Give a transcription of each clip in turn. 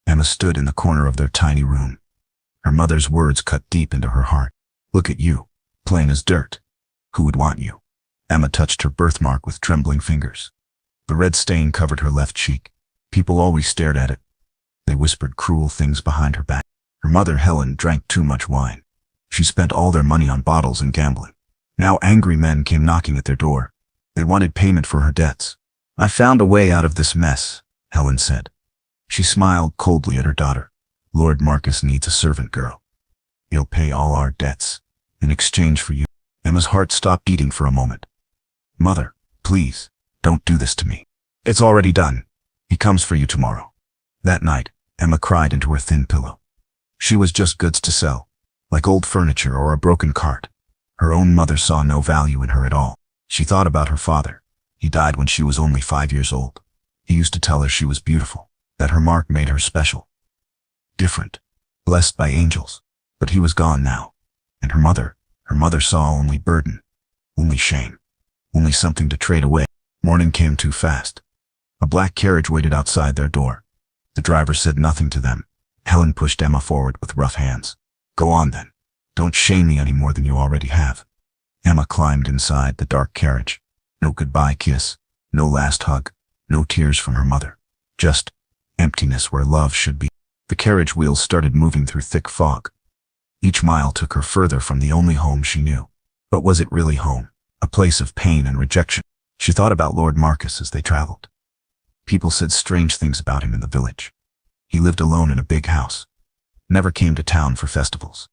Emma stood in the corner of their tiny room. Her mother's words cut deep into her heart. Look at you, plain as dirt. Who would want you? Emma touched her birthmark with trembling fingers. The red stain covered her left cheek. People always stared at it. They whispered cruel things behind her back. Her mother, Helen, drank too much wine. She spent all their money on bottles and gambling. Now angry men came knocking at their door. They wanted payment for her debts. I found a way out of this mess, Helen said. She smiled coldly at her daughter. Lord Marcus needs a servant girl. He'll pay all our debts in exchange for you. Emma's heart stopped beating for a moment. Mother, please, don't do this to me. It's already done. He comes for you tomorrow. That night, Emma cried into her thin pillow. She was just goods to sell, like old furniture or a broken cart. Her own mother saw no value in her at all. She thought about her father. He died when she was only 5 years old. He used to tell her she was beautiful, that her mark made her special. Different, blessed by angels. But he was gone now. And her mother saw only burden, only shame, only something to trade away. Morning came too fast. A black carriage waited outside their door. The driver said nothing to them. Helen pushed Emma forward with rough hands. Go on then. Don't shame me any more than you already have. Emma climbed inside the dark carriage. No goodbye kiss, no last hug, no tears from her mother. Just emptiness where love should be. The carriage wheels started moving through thick fog. Each mile took her further from the only home she knew. But was it really home? A place of pain and rejection? She thought about Lord Marcus as they traveled. People said strange things about him in the village. He lived alone in a big house. Never came to town for festivals.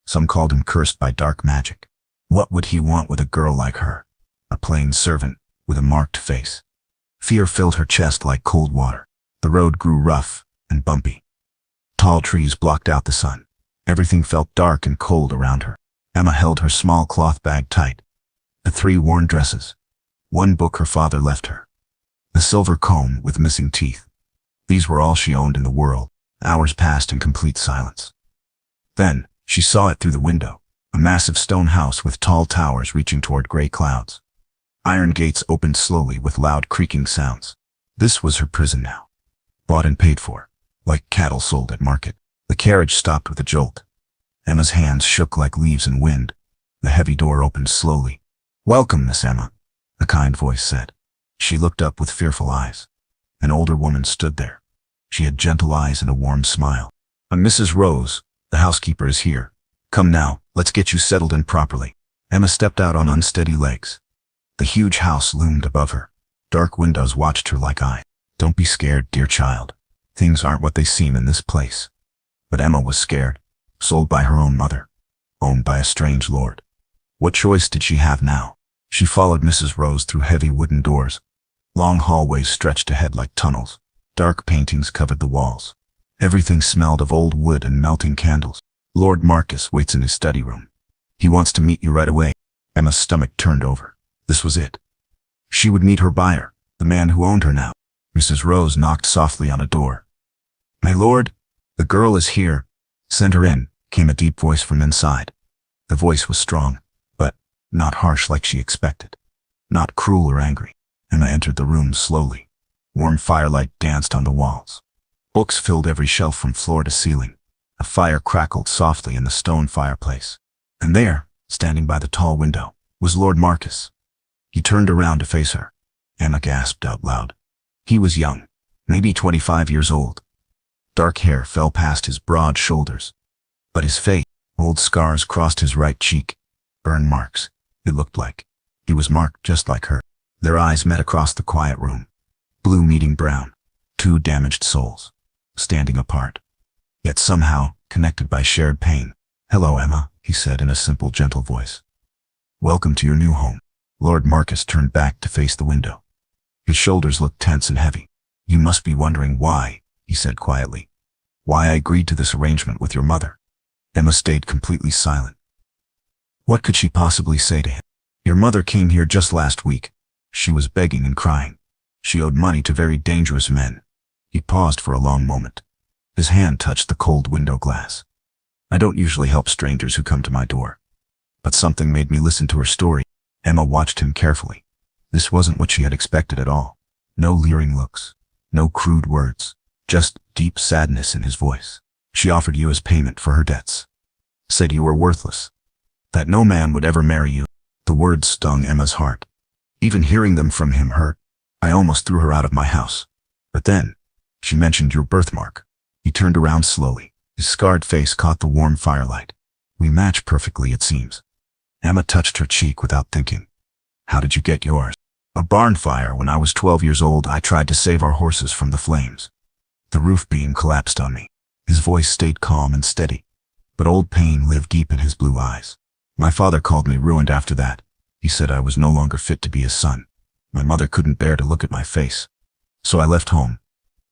Some called him cursed by dark magic. What would he want with a girl like her? A plain servant with a marked face. Fear filled her chest like cold water. The road grew rough and bumpy. Tall trees blocked out the sun. Everything felt dark and cold around her. Emma held her small cloth bag tight. The 3 worn dresses. 1 book her father left her. The silver comb with missing teeth. These were all she owned in the world. Hours passed in complete silence. Then, she saw it through the window. A massive stone house with tall towers reaching toward gray clouds. Iron gates opened slowly with loud creaking sounds. This was her prison now. Bought and paid for, like cattle sold at market. The carriage stopped with a jolt. Emma's hands shook like leaves in wind. The heavy door opened slowly. Welcome, Miss Emma, a kind voice said. She looked up with fearful eyes. An older woman stood there. She had gentle eyes and a warm smile. I'm Mrs. Rose. The housekeeper is here. Come now, let's get you settled in properly. Emma stepped out on unsteady legs. The huge house loomed above her. Dark windows watched her like eyes. Don't be scared, dear child. Things aren't what they seem in this place. But Emma was scared. Sold by her own mother. Owned by a strange lord. What choice did she have now? She followed Mrs. Rose through heavy wooden doors. Long hallways stretched ahead like tunnels. Dark paintings covered the walls. Everything smelled of old wood and melting candles. Lord Marcus waits in his study room. He wants to meet you right away. Emma's stomach turned over. This was it. She would meet her buyer, the man who owned her now. Mrs. Rose knocked softly on a door. My lord, the girl is here. Send her in, came a deep voice from inside. The voice was strong, but not harsh like she expected. Not cruel or angry. Emma entered the room slowly. Warm firelight danced on the walls. Books filled every shelf from floor to ceiling. A fire crackled softly in the stone fireplace. And there, standing by the tall window, was Lord Marcus. He turned around to face her. Emma gasped out loud. He was young, maybe 25 years old. Dark hair fell past his broad shoulders. But his face, old scars crossed his right cheek. Burn marks, it looked like. He was marked just like her. Their eyes met across the quiet room. Blue meeting brown. 2 damaged souls. Standing apart. Yet somehow, connected by shared pain. Hello, Emma, he said in a simple, gentle voice. Welcome to your new home. Lord Marcus turned back to face the window. His shoulders looked tense and heavy. You must be wondering why, he said quietly. Why I agreed to this arrangement with your mother. Emma stayed completely silent. What could she possibly say to him? Your mother came here just last week. She was begging and crying. She owed money to very dangerous men. He paused for a long moment. His hand touched the cold window glass. I don't usually help strangers who come to my door. But something made me listen to her story. Emma watched him carefully. This wasn't what she had expected at all. No leering looks. No crude words. just deep sadness in his voice. She offered you as payment for her debts. Said you were worthless. That no man would ever marry you. The words stung Emma's heart. Even hearing them from him hurt. I almost threw her out of my house. But then, she mentioned your birthmark. He turned around slowly. His scarred face caught the warm firelight. We match perfectly, it seems. Emma touched her cheek without thinking. How did you get yours? A barn fire. When I was 12 years old, I tried to save our horses from the flames. The roof beam collapsed on me. His voice stayed calm and steady, but old pain lived deep in his blue eyes. My father called me ruined after that. He said I was no longer fit to be his son. My mother couldn't bear to look at my face. So I left home,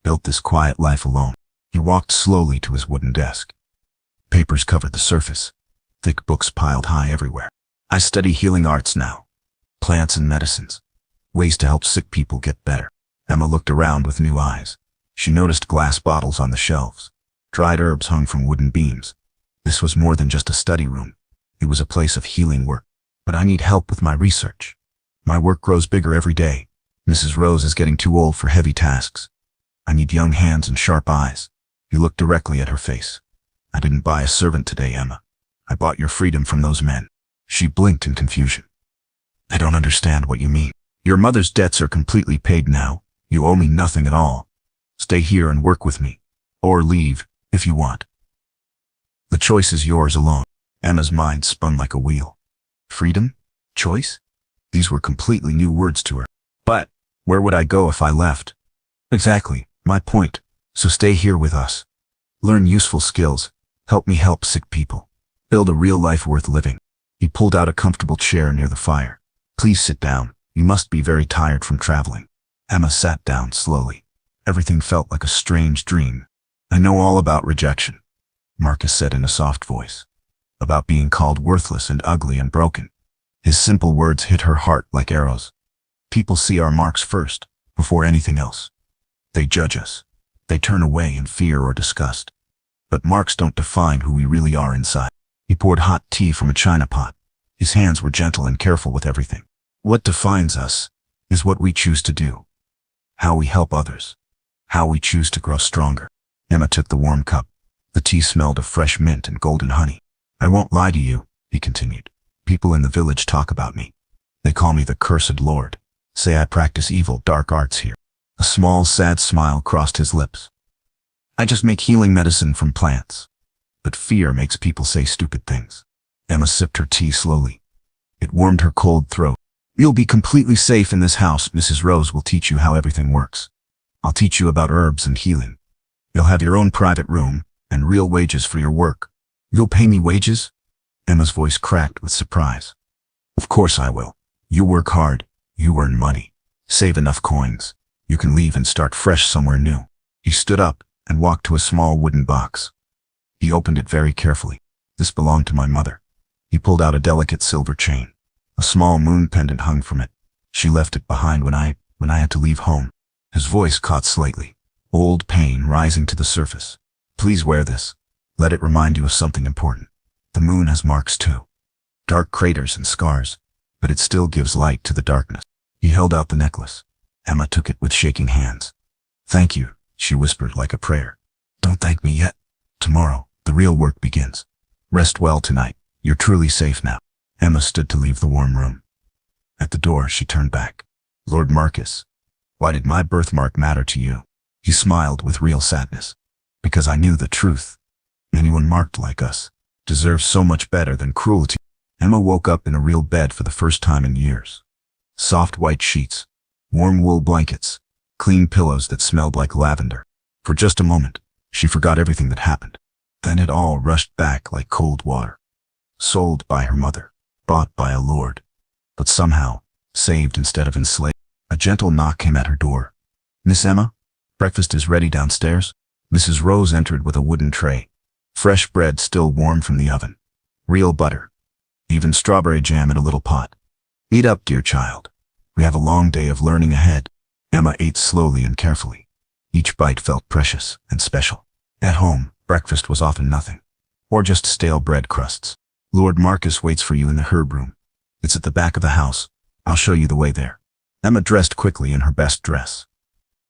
built this quiet life alone. He walked slowly to his wooden desk. Papers covered the surface, thick books piled high everywhere. I study healing arts now, plants and medicines, ways to help sick people get better. Emma looked around with new eyes. She noticed glass bottles on the shelves. Dried herbs hung from wooden beams. This was more than just a study room. It was a place of healing work. But I need help with my research. My work grows bigger every day. Mrs. Rose is getting too old for heavy tasks. I need young hands and sharp eyes. He looked directly at her face. I didn't buy a servant today, Emma. I bought your freedom from those men. She blinked in confusion. I don't understand what you mean. Your mother's debts are completely paid now. You owe me nothing at all. Stay here and work with me. Or leave, if you want. The choice is yours alone. Emma's mind spun like a wheel. Freedom? Choice? These were completely new words to her. But where would I go if I left? Exactly, my point. So stay here with us. Learn useful skills. Help me help sick people. Build a real life worth living. He pulled out a comfortable chair near the fire. Please sit down. You must be very tired from traveling. Emma sat down slowly. Everything felt like a strange dream. I know all about rejection, Marcus said in a soft voice. About being called worthless and ugly and broken. His simple words hit her heart like arrows. People see our marks first, before anything else. They judge us. They turn away in fear or disgust. But marks don't define who we really are inside. He poured hot tea from a china pot. His hands were gentle and careful with everything. What defines us is what we choose to do. How we help others. How we choose to grow stronger. Emma took the warm cup. The tea smelled of fresh mint and golden honey. I won't lie to you, he continued. People in the village talk about me. They call me the cursed lord. Say I practice evil, dark arts here. A small, sad smile crossed his lips. I just make healing medicine from plants. But fear makes people say stupid things. Emma sipped her tea slowly. It warmed her cold throat. You'll be completely safe in this house. Mrs. Rose will teach you how everything works. I'll teach you about herbs and healing. You'll have your own private room and real wages for your work. You'll pay me wages? Emma's voice cracked with surprise. Of course I will. You work hard. You earn money. Save enough coins. You can leave and start fresh somewhere new. He stood up and walked to a small wooden box. He opened it very carefully. This belonged to my mother. He pulled out a delicate silver chain. A small moon pendant hung from it. She left it behind when I had to leave home. His voice caught slightly. Old pain rising to the surface. Please wear this. Let it remind you of something important. The moon has marks too. Dark craters and scars. But it still gives light to the darkness. He held out the necklace. Emma took it with shaking hands. Thank you, she whispered like a prayer. Don't thank me yet. Tomorrow, the real work begins. Rest well tonight. You're truly safe now. Emma stood to leave the warm room. At the door, she turned back. Lord Marcus, why did my birthmark matter to you? He smiled with real sadness. Because I knew the truth. Anyone marked like us deserves so much better than cruelty. Emma woke up in a real bed for the first time in years. Soft white sheets, warm wool blankets, clean pillows that smelled like lavender. For just a moment, she forgot everything that happened. Then it all rushed back like cold water. Sold by her mother, bought by a lord, but somehow saved instead of enslaved. A gentle knock came at her door. Miss Emma, breakfast is ready downstairs. Mrs. Rose entered with a wooden tray. Fresh bread still warm from the oven. Real butter. Even strawberry jam in a little pot. Eat up, dear child. We have a long day of learning ahead. Emma ate slowly and carefully. Each bite felt precious and special. At home, breakfast was often nothing. Or just stale bread crusts. Lord Marcus waits for you in the herb room. It's at the back of the house. I'll show you the way there. Emma dressed quickly in her best dress.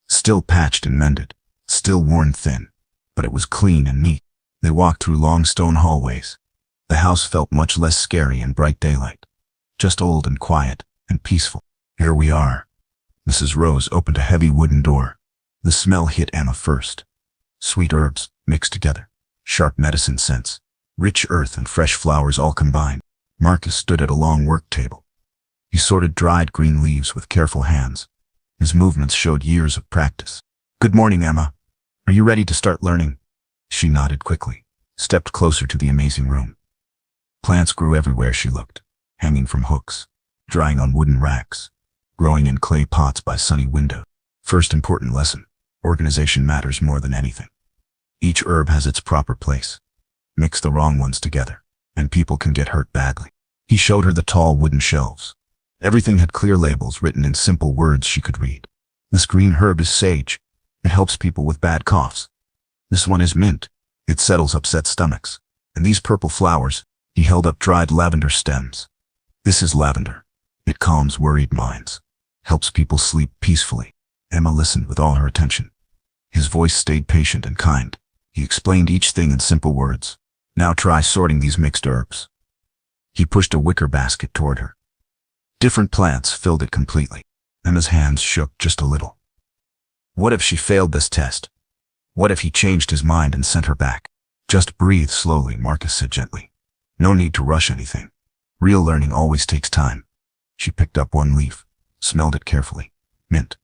Still patched and mended. Still still worn thin, but it was clean and neat. They walked through long stone hallways. The house felt much less scary in bright daylight, just old and quiet and peaceful. Here we are. Mrs. Rose opened a heavy wooden door. The smell hit Emma first. Sweet herbs mixed together, sharp medicine scents, rich earth and fresh flowers all combined. Marcus stood at a long work table. He sorted dried green leaves with careful hands. His movements showed years of practice. "Good morning, Emma. Are you ready to start learning?" She nodded quickly, stepped closer to the amazing room. Plants grew everywhere she looked, hanging from hooks, drying on wooden racks, growing in clay pots by sunny windows. First important lesson: organization matters more than anything. Each herb has its proper place. Mix the wrong ones together, and people can get hurt badly. He showed her the tall wooden shelves. Everything had clear labels written in simple words she could read. This green herb is sage. It helps people with bad coughs. This one is mint. It settles upset stomachs. And these purple flowers, he held up dried lavender stems. This is lavender. It calms worried minds, helps people sleep peacefully. Emma listened with all her attention. His voice stayed patient and kind. He explained each thing in simple words. "Now try sorting these mixed herbs." He pushed a wicker basket toward her. Different plants filled it completely. Emma's hands shook just a little. What if she failed this test? What if he changed his mind and sent her back? "Just breathe slowly," Marcus said gently. "No need to rush anything. Real learning always takes time." She picked up one leaf, smelled it carefully. Mint.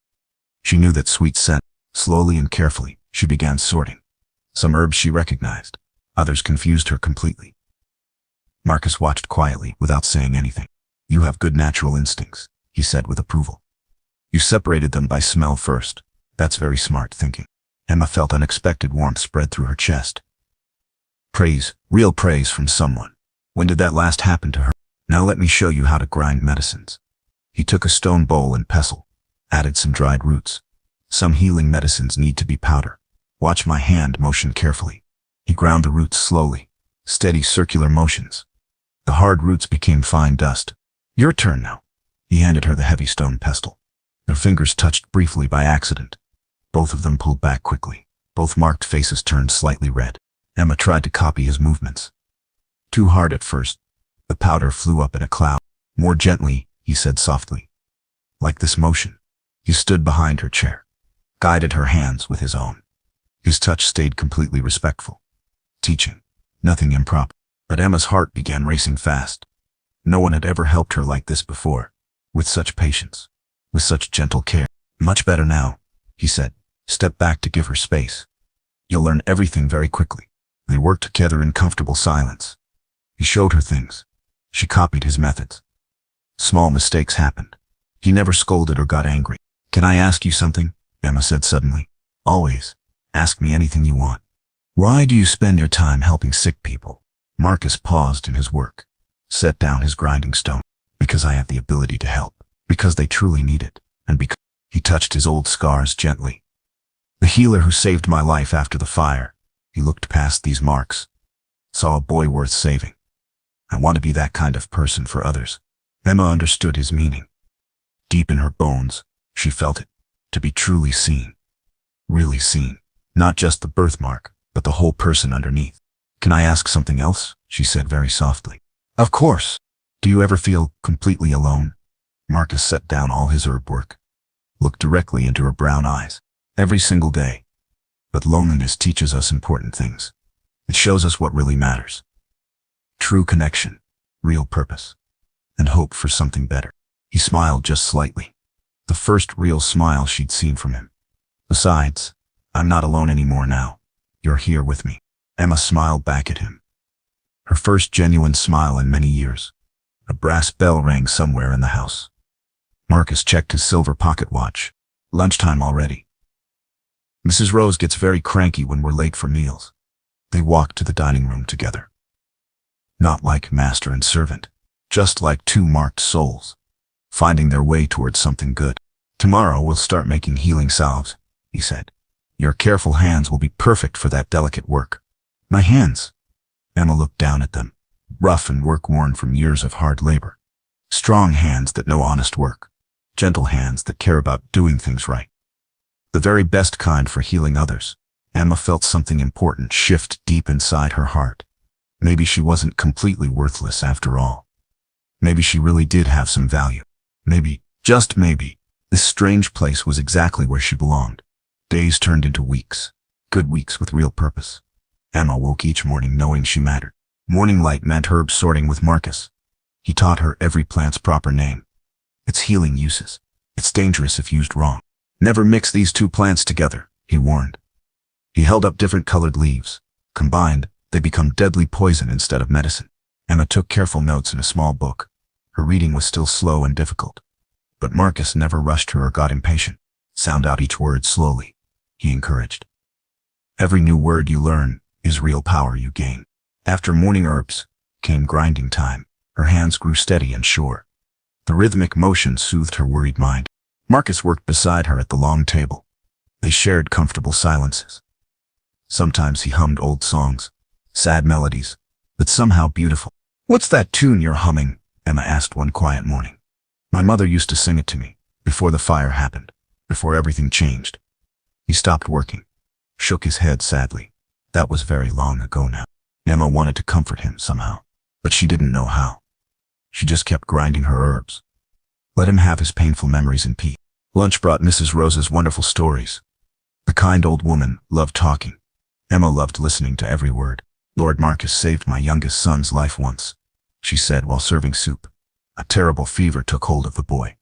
She knew that sweet scent. Slowly and carefully, she began sorting. Some herbs she recognized. Others confused her completely. Marcus watched quietly without saying anything. "You have good natural instincts," he said with approval. "You separated them by smell first. That's very smart thinking." Emma felt unexpected warmth spread through her chest. Praise, real praise from someone. When did that last happen to her? "Now let me show you how to grind medicines." He took a stone bowl and pestle, added some dried roots. "Some healing medicines need to be powder. Watch my hand motion carefully." He ground the roots slowly, steady circular motions. The hard roots became fine dust. "Your turn now." He handed her the heavy stone pestle. Their fingers touched briefly by accident. Both of them pulled back quickly. Both marked faces turned slightly red. Emma tried to copy his movements. Too hard at first. The powder flew up in a cloud. "More gently," he said softly. "Like this motion." He stood behind her chair, guided her hands with his own. His touch stayed completely respectful. Teaching, nothing improper. But Emma's heart began racing fast. No one had ever helped her like this before, with such patience, with such gentle care. "Much better now," he said. "Step back to give her space. You'll learn everything very quickly." They worked together in comfortable silence. He showed her things. She copied his methods. Small mistakes happened. He never scolded or got angry. "Can I ask you something?" Emma said suddenly. "Always. Ask me anything you want." "Why do you spend your time helping sick people?" Marcus paused in his work, set down his grinding stone. "Because I have the ability to help. Because they truly need it. And because..." He touched his old scars gently. "The healer who saved my life after the fire." He looked past these marks, saw a boy worth saving. "I want to be that kind of person for others." Emma understood his meaning. Deep in her bones, she felt it. To be truly seen. Really seen. Not just the birthmark, but the whole person underneath. "Can I ask something else?" she said very softly. "Of course." "Do you ever feel completely alone?" Marcus set down all his herb work, looked directly into her brown eyes. "Every single day. But loneliness teaches us important things. It shows us what really matters. True connection, real purpose, and hope for something better." He smiled just slightly. The first real smile she'd seen from him. "Besides, I'm not alone anymore now. You're here with me." Emma smiled back at him. Her first genuine smile in many years. A brass bell rang somewhere in the house. Marcus checked his silver pocket watch. Lunchtime already. "Mrs. Rose gets very cranky when we're late for meals." They walked to the dining room together. Not like master and servant, just like two marked souls, finding their way towards something good. "Tomorrow we'll start making healing salves," he said. "Your careful hands will be perfect for that delicate work." "My hands?" Emma looked down at them, rough and work-worn from years of hard labor. Strong hands that know honest work. Gentle hands that care about doing things right. The very best kind for healing others. Emma felt something important shift deep inside her heart. Maybe she wasn't completely worthless after all. Maybe she really did have some value. Maybe, just maybe, this strange place was exactly where she belonged. Days turned into weeks. Good weeks with real purpose. Emma woke each morning knowing she mattered. Morning light meant herb sorting with Marcus. He taught her every plant's proper name. Its healing uses. It's dangerous if used wrong. Never mix these two plants together, he warned. He held up different colored leaves. Combined, they become deadly poison instead of medicine. Emma took careful notes in a small book. Her reading was still slow and difficult. But Marcus never rushed her or got impatient. Sound out each word slowly, he encouraged. Every new word you learn is real power you gain. After morning herbs came grinding time. Her hands grew steady and sure. The rhythmic motion soothed her worried mind. Marcus worked beside her at the long table. They shared comfortable silences. Sometimes he hummed old songs, sad melodies, but somehow beautiful. "What's that tune you're humming?" Emma asked one quiet morning. "My mother used to sing it to me, before the fire happened, before everything changed." He stopped working, shook his head sadly. That was very long ago now. Emma wanted to comfort him somehow, but she didn't know how. She just kept grinding her herbs. Let him have his painful memories in peace. Lunch brought Mrs. Rose's wonderful stories. The kind old woman loved talking. Emma loved listening to every word. "Lord Marcus saved my youngest son's life once," she said while serving soup. "A terrible fever took hold of the boy.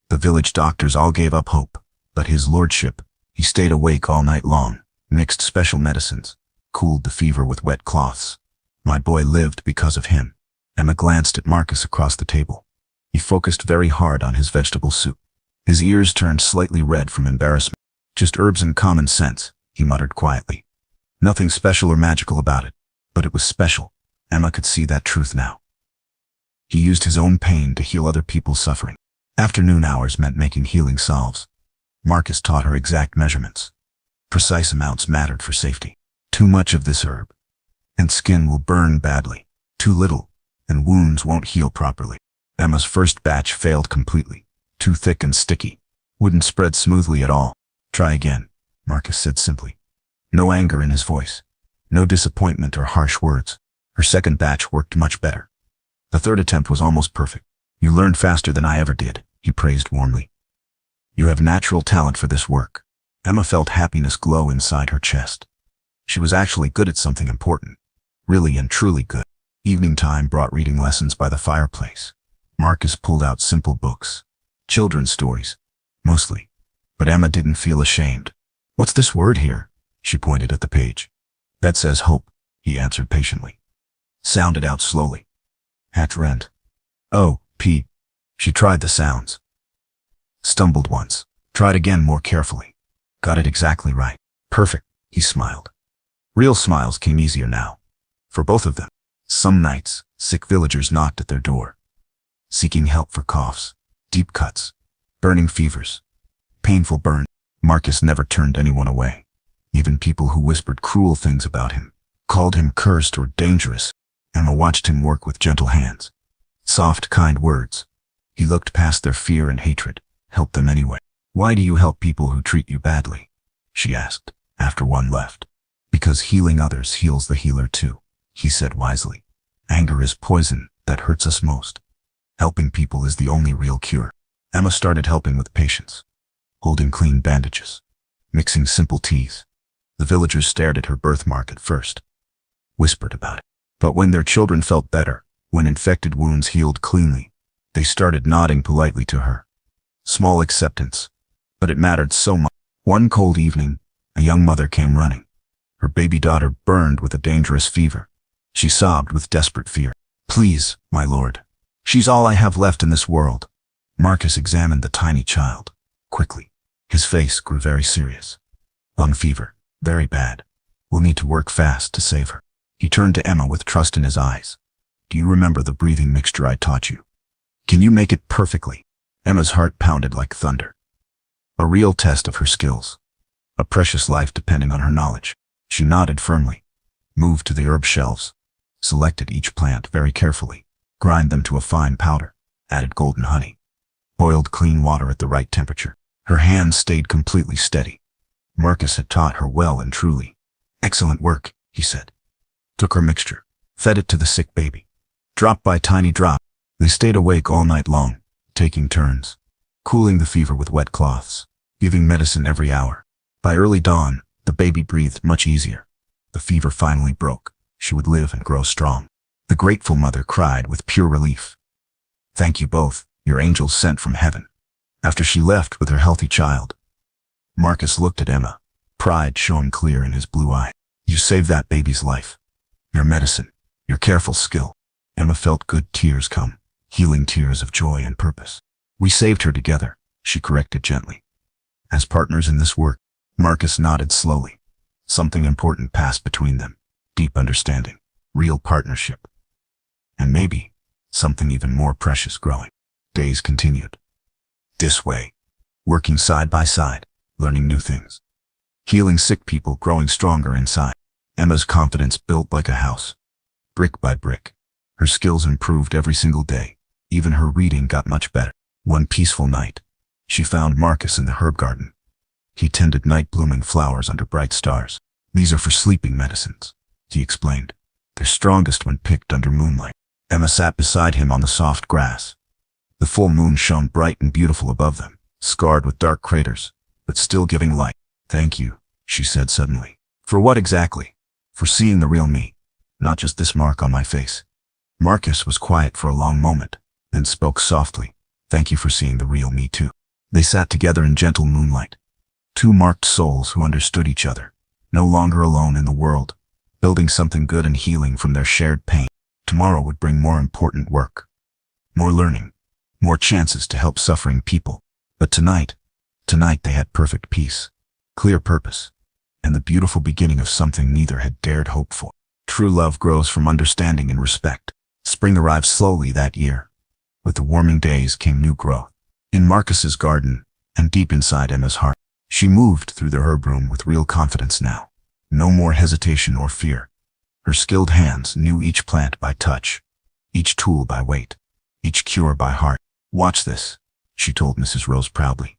The village doctors all gave up hope, but his lordship, he stayed awake all night long, mixed special medicines, cooled the fever with wet cloths. My boy lived because of him." Emma glanced at Marcus across the table. He focused very hard on his vegetable soup. His ears turned slightly red from embarrassment. "Just herbs and common sense," he muttered quietly. Nothing special or magical about it, but it was special. Emma could see that truth now. He used his own pain to heal other people's suffering. Afternoon hours meant making healing salves. Marcus taught her exact measurements. Precise amounts mattered for safety. Too much of this herb, and skin will burn badly. Too little, and wounds won't heal properly. Emma's first batch failed completely. Too thick and sticky. Wouldn't spread smoothly at all. "Try again," Marcus said simply. No anger in his voice. No disappointment or harsh words. Her second batch worked much better. The third attempt was almost perfect. "You learned faster than I ever did," he praised warmly. "You have natural talent for this work." Emma felt happiness glow inside her chest. She was actually good at something important. Really and truly good. Evening time brought reading lessons by the fireplace. Marcus pulled out simple books. Children's stories. Mostly. But Emma didn't feel ashamed. "What's this word here?" She pointed at the page. "That says hope," he answered patiently. Sounded out slowly. "Hat rent." "Oh, P." She tried the sounds. Stumbled once. Tried again more carefully. Got it exactly right. "Perfect," he smiled. Real smiles came easier now. For both of them. Some nights, sick villagers knocked at their door, seeking help for coughs, deep cuts, burning fevers, painful burns. Marcus never turned anyone away. Even people who whispered cruel things about him, called him cursed or dangerous. Emma watched him work with gentle hands. Soft, kind words. He looked past their fear and hatred, helped them anyway. "Why do you help people who treat you badly?" she asked, after one left. "Because healing others heals the healer too," he said wisely. "Anger is poison that hurts us most. Helping people is the only real cure." Emma started helping with patience, holding clean bandages, mixing simple teas. The villagers stared at her birthmark at first, whispered about it. But when their children felt better, when infected wounds healed cleanly, they started nodding politely to her. Small acceptance, but it mattered so much. One cold evening, a young mother came running. Her baby daughter burned with a dangerous fever. She sobbed with desperate fear. "Please, my lord. She's all I have left in this world." Marcus examined the tiny child, quickly. His face grew very serious. "Lung fever. Very bad. We'll need to work fast to save her." He turned to Emma with trust in his eyes. "Do you remember the breathing mixture I taught you? Can you make it perfectly?" Emma's heart pounded like thunder. A real test of her skills. A precious life depending on her knowledge. She nodded firmly, moved to the herb shelves, selected each plant very carefully, grind them to a fine powder, added golden honey, boiled clean water at the right temperature. Her hands stayed completely steady. Marcus had taught her well and truly. Excellent work, he said. Took her mixture, fed it to the sick baby. Drop by tiny drop, they stayed awake all night long, taking turns, cooling the fever with wet cloths, giving medicine every hour. By early dawn, the baby breathed much easier. The fever finally broke. She would live and grow strong. The grateful mother cried with pure relief. Thank you both, your angels sent from heaven. After she left with her healthy child, Marcus looked at Emma, pride shone clear in his blue eye. You saved that baby's life. Your medicine, your careful skill. Emma felt good tears come, healing tears of joy and purpose. We saved her together, she corrected gently. As partners in this work, Marcus nodded slowly. Something important passed between them. Deep understanding, real partnership. And maybe, something even more precious growing. Days continued. This way, working side by side, learning new things. Healing sick people, growing stronger inside. Emma's confidence built like a house. Brick by brick. Her skills improved every single day. Even her reading got much better. One peaceful night, she found Marcus in the herb garden. He tended night-blooming flowers under bright stars. These are for sleeping medicines, he explained. They're strongest when picked under moonlight. Emma sat beside him on the soft grass. The full moon shone bright and beautiful above them, scarred with dark craters, but still giving light. Thank you, she said suddenly. For what exactly? For seeing the real me, not just this mark on my face. Marcus was quiet for a long moment, then spoke softly. Thank you for seeing the real me too. They sat together in gentle moonlight. Two marked souls who understood each other, no longer alone in the world, building something good and healing from their shared pain. Tomorrow would bring more important work, more learning, more chances to help suffering people. But tonight they had perfect peace, clear purpose, and the beautiful beginning of something neither had dared hope for. True love grows from understanding and respect. Spring arrived slowly that year. With the warming days came new growth. In Marcus's garden, and deep inside Emma's heart, she moved through the herb room with real confidence now. No more hesitation or fear. Her skilled hands knew each plant by touch, each tool by weight, each cure by heart. Watch this, she told Mrs. Rose proudly.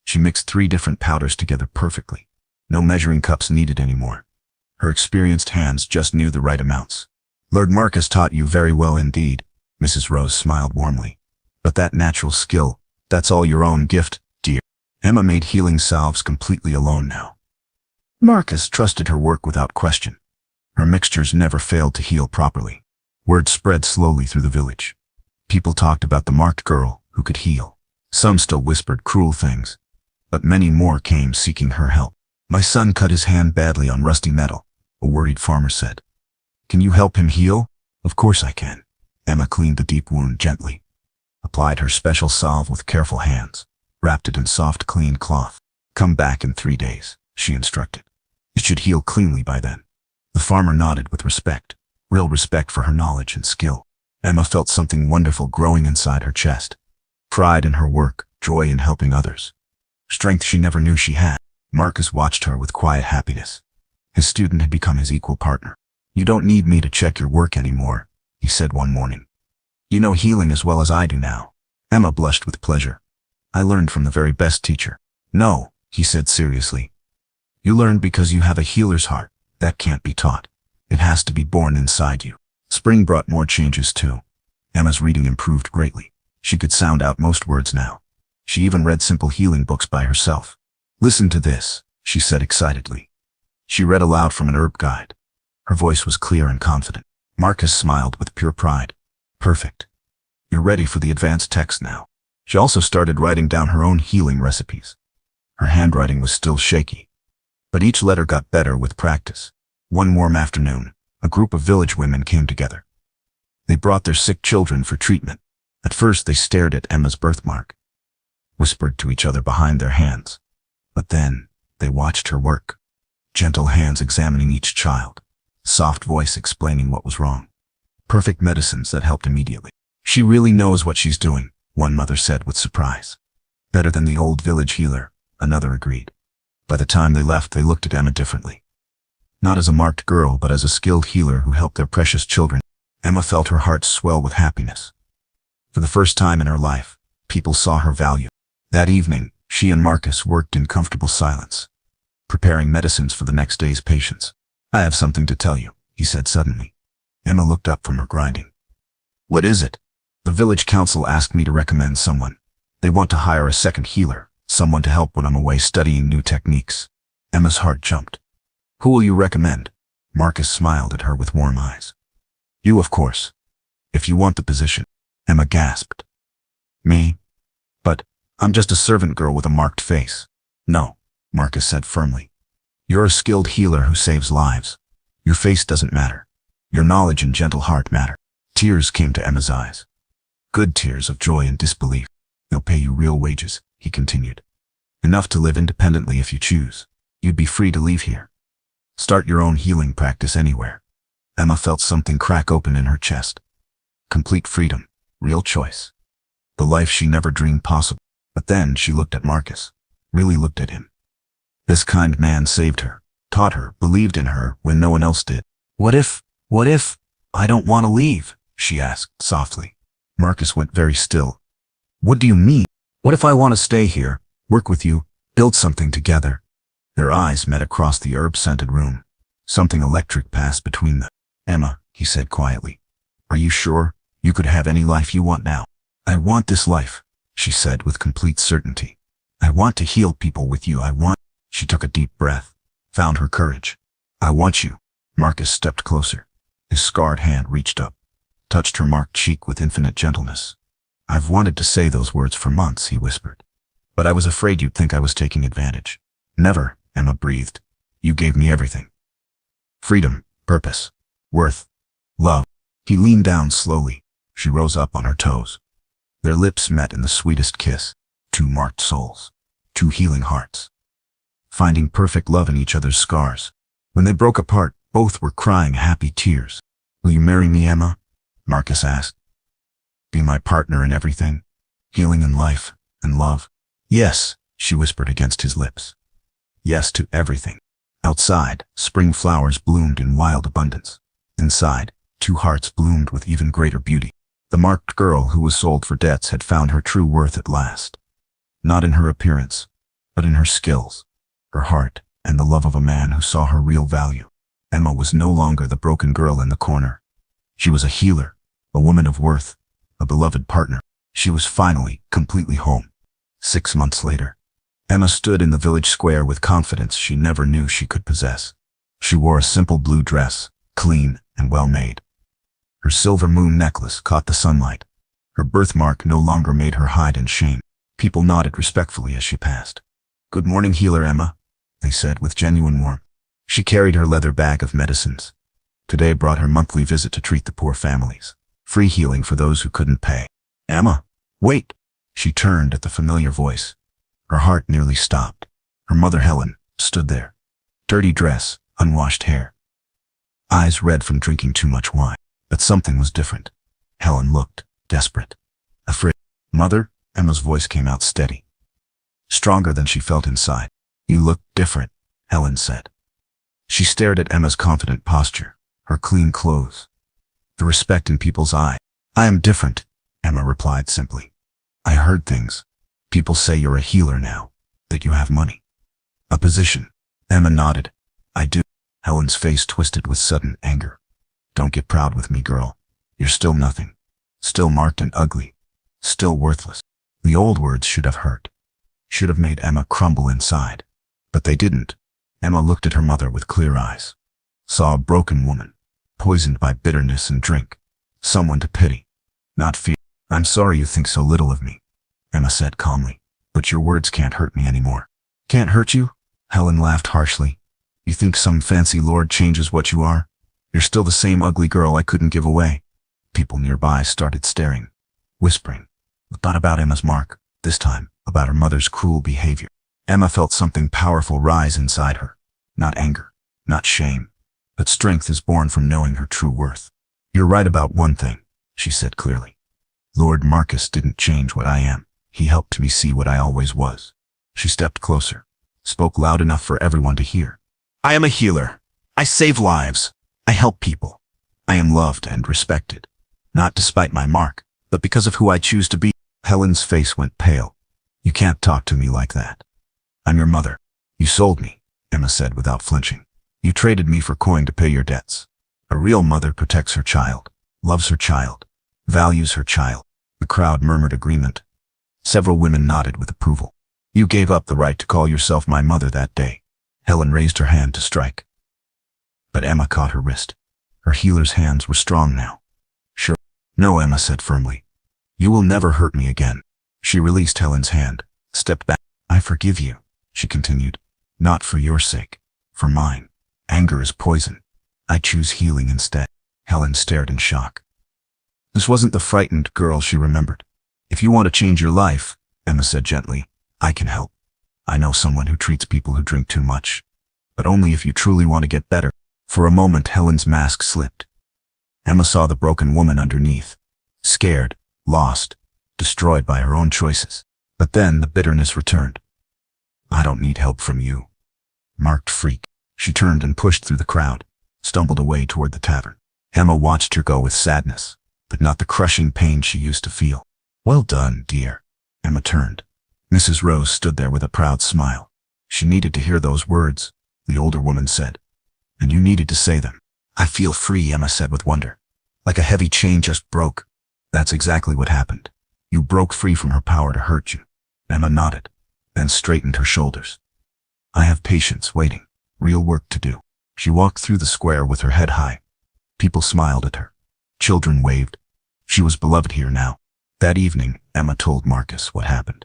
She mixed 3 different powders together perfectly. No measuring cups needed anymore. Her experienced hands just knew the right amounts. Lord Marcus taught you very well indeed, Mrs. Rose smiled warmly. But that natural skill, that's all your own gift, dear. Emma made healing salves completely alone now. Marcus trusted her work without question. Her mixtures never failed to heal properly. Word spread slowly through the village. People talked about the marked girl who could heal. Some still whispered cruel things, but many more came seeking her help. My son cut his hand badly on rusty metal, a worried farmer said. Can you help him heal? Of course I can. Emma cleaned the deep wound gently, applied her special salve with careful hands, wrapped it in soft, clean cloth. Come back in 3 days, she instructed. It should heal cleanly by then. The farmer nodded with respect, real respect for her knowledge and skill. Emma felt something wonderful growing inside her chest. Pride in her work, joy in helping others. Strength she never knew she had. Marcus watched her with quiet happiness. His student had become his equal partner. You don't need me to check your work anymore, he said one morning. You know healing as well as I do now. Emma blushed with pleasure. I learned from the very best teacher. No, he said seriously. You learned because you have a healer's heart. That can't be taught. It has to be born inside you. Spring brought more changes too. Emma's reading improved greatly. She could sound out most words now. She even read simple healing books by herself. Listen to this, she said excitedly. She read aloud from an herb guide. Her voice was clear and confident. Marcus smiled with pure pride. Perfect. You're ready for the advanced text now. She also started writing down her own healing recipes. Her handwriting was still shaky, but each letter got better with practice. One warm afternoon, a group of village women came together. They brought their sick children for treatment. At first they stared at Emma's birthmark, whispered to each other behind their hands. But then, they watched her work. Gentle hands examining each child, soft voice explaining what was wrong. Perfect medicines that helped immediately. She really knows what she's doing, one mother said with surprise. Better than the old village healer, another agreed. By the time they left, they looked at Emma differently. Not as a marked girl, but as a skilled healer who helped their precious children. Emma felt her heart swell with happiness. For the first time in her life, people saw her value. That evening, she and Marcus worked in comfortable silence, preparing medicines for the next day's patients. I have something to tell you, he said suddenly. Emma looked up from her grinding. What is it? The village council asked me to recommend someone. They want to hire a second healer, someone to help when I'm away studying new techniques. Emma's heart jumped. Who will you recommend? Marcus smiled at her with warm eyes. You, of course. If you want the position. Emma gasped. Me? But I'm just a servant girl with a marked face. No, Marcus said firmly. You're a skilled healer who saves lives. Your face doesn't matter. Your knowledge and gentle heart matter. Tears came to Emma's eyes. Good tears of joy and disbelief. They'll pay you real wages, he continued. Enough to live independently if you choose. You'd be free to leave here. Start your own healing practice anywhere. Emma felt something crack open in her chest. Complete freedom, real choice. The life she never dreamed possible. But then she looked at Marcus, really looked at him. This kind man saved her, taught her, believed in her when no one else did. What if I don't want to leave? She asked softly. Marcus went very still. What do you mean? What if I want to stay here, work with you, build something together? Their eyes met across the herb-scented room. Something electric passed between them. Emma, he said quietly. Are you sure? You could have any life you want now. I want this life, she said with complete certainty. I want to heal people with you. She took a deep breath, found her courage. I want you. Marcus stepped closer. His scarred hand reached up, touched her marked cheek with infinite gentleness. I've wanted to say those words for months, he whispered. But I was afraid you'd think I was taking advantage. Never, Emma breathed. You gave me everything. Freedom, purpose, worth, love. He leaned down slowly. She rose up on her toes. Their lips met in the sweetest kiss. Two marked souls. Two healing hearts. Finding perfect love in each other's scars. When they broke apart, both were crying happy tears. Will you marry me, Emma? Marcus asked. Be my partner in everything? Healing in life and love? Yes, she whispered against his lips. Yes to everything. Outside, spring flowers bloomed in wild abundance. Inside, two hearts bloomed with even greater beauty. The marked girl who was sold for debts had found her true worth at last. Not in her appearance, but in her skills, her heart, and the love of a man who saw her real value. Emma was no longer the broken girl in the corner. She was a healer, a woman of worth, a beloved partner. She was finally completely home. 6 months later, Emma stood in the village square with confidence she never knew she could possess. She wore a simple blue dress, clean and well-made. Her silver moon necklace caught the sunlight. Her birthmark no longer made her hide in shame. People nodded respectfully as she passed. Good morning, healer Emma, they said with genuine warmth. She carried her leather bag of medicines. Today brought her monthly visit to treat the poor families. Free healing for those who couldn't pay. Emma, wait! She turned at the familiar voice. Her heart nearly stopped. Her mother Helen stood there. Dirty dress, unwashed hair. Eyes red from drinking too much wine. But something was different. Helen looked desperate. Afraid. Mother? Emma's voice came out steady. Stronger than she felt inside. You look different, Helen said. She stared at Emma's confident posture, her clean clothes, the respect in people's eyes. I am different, Emma replied simply. I heard things. People say you're a healer now, that you have money. A position. Emma nodded. I do. Helen's face twisted with sudden anger. Don't get proud with me, girl. You're still nothing. Still marked and ugly. Still worthless. The old words should have hurt. Should have made Emma crumble inside. But they didn't. Emma looked at her mother with clear eyes. Saw a broken woman, poisoned by bitterness and drink. Someone to pity, not fear. I'm sorry you think so little of me, Emma said calmly. But your words can't hurt me anymore. Can't hurt you? Helen laughed harshly. You think some fancy lord changes what you are? You're still the same ugly girl I couldn't give away. People nearby started staring, whispering. Not about Emma's mark, this time about her mother's cruel behavior. Emma felt something powerful rise inside her. Not anger, not shame, but strength is born from knowing her true worth. You're right about one thing, she said clearly. Lord Marcus didn't change what I am. He helped me see what I always was. She stepped closer, spoke loud enough for everyone to hear. I am a healer. I save lives. I help people. I am loved and respected. Not despite my mark, but because of who I choose to be. Helen's face went pale. You can't talk to me like that. I'm your mother. You sold me, Emma said without flinching. You traded me for coin to pay your debts. A real mother protects her child, loves her child, values her child. The crowd murmured agreement. Several women nodded with approval. You gave up the right to call yourself my mother that day. Helen raised her hand to strike. But Emma caught her wrist. Her healer's hands were strong now. Sure. No, Emma said firmly. You will never hurt me again. She released Helen's hand, stepped back. I forgive you, she continued. Not for your sake, for mine. Anger is poison. I choose healing instead. Helen stared in shock. This wasn't the frightened girl she remembered. If you want to change your life, Emma said gently, I can help. I know someone who treats people who drink too much. But only if you truly want to get better. For a moment, Helen's mask slipped. Emma saw the broken woman underneath. Scared, lost, destroyed by her own choices. But then the bitterness returned. I don't need help from you. Marked freak. She turned and pushed through the crowd, stumbled away toward the tavern. Emma watched her go with sadness, but not the crushing pain she used to feel. Well done, dear. Emma turned. Mrs. Rose stood there with a proud smile. She needed to hear those words, the older woman said. And you needed to say them. I feel free, Emma said with wonder. Like a heavy chain just broke. That's exactly what happened. You broke free from her power to hurt you. Emma nodded, then straightened her shoulders. I have patience waiting. Real work to do. She walked through the square with her head high. People smiled at her. Children waved. She was beloved here now. That evening, Emma told Marcus what happened.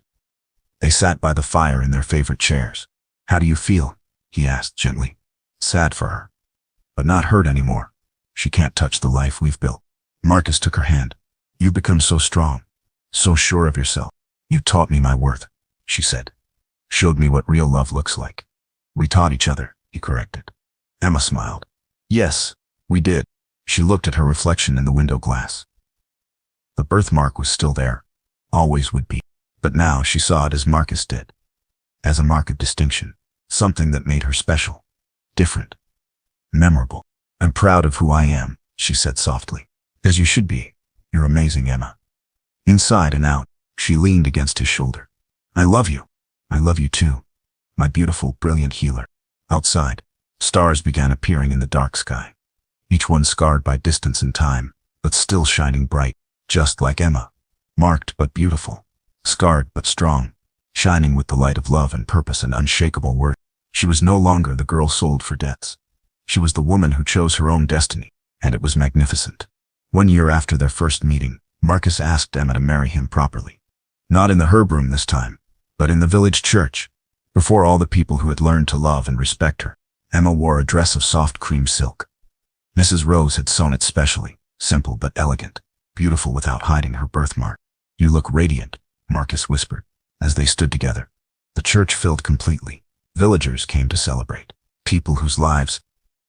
They sat by the fire in their favorite chairs. How do you feel? He asked gently. Sad for her. But not hurt anymore. She can't touch the life we've built. Marcus took her hand. You've become so strong, so sure of yourself. You taught me my worth, she said. Showed me what real love looks like. We taught each other, he corrected. Emma smiled. Yes, we did. She looked at her reflection in the window glass. The birthmark was still there, always would be. But now she saw it as Marcus did. As a mark of distinction, something that made her special, different, memorable. I'm proud of who I am, she said softly. As you should be. You're amazing, Emma. Inside and out, she leaned against his shoulder. I love you. I love you too. My beautiful, brilliant healer. Outside, stars began appearing in the dark sky. Each one scarred by distance and time, but still shining bright, just like Emma. Marked but beautiful. Scarred but strong. Shining with the light of love and purpose and unshakable worth. She was no longer the girl sold for debts. She was the woman who chose her own destiny, and it was magnificent. 1 year after their first meeting, Marcus asked Emma to marry him properly. Not in the herb room this time, but in the village church, before all the people who had learned to love and respect her. Emma wore a dress of soft cream silk. Mrs. Rose had sewn it specially, simple but elegant, beautiful without hiding her birthmark. You look radiant, Marcus whispered, as they stood together. The church filled completely. Villagers came to celebrate. People whose lives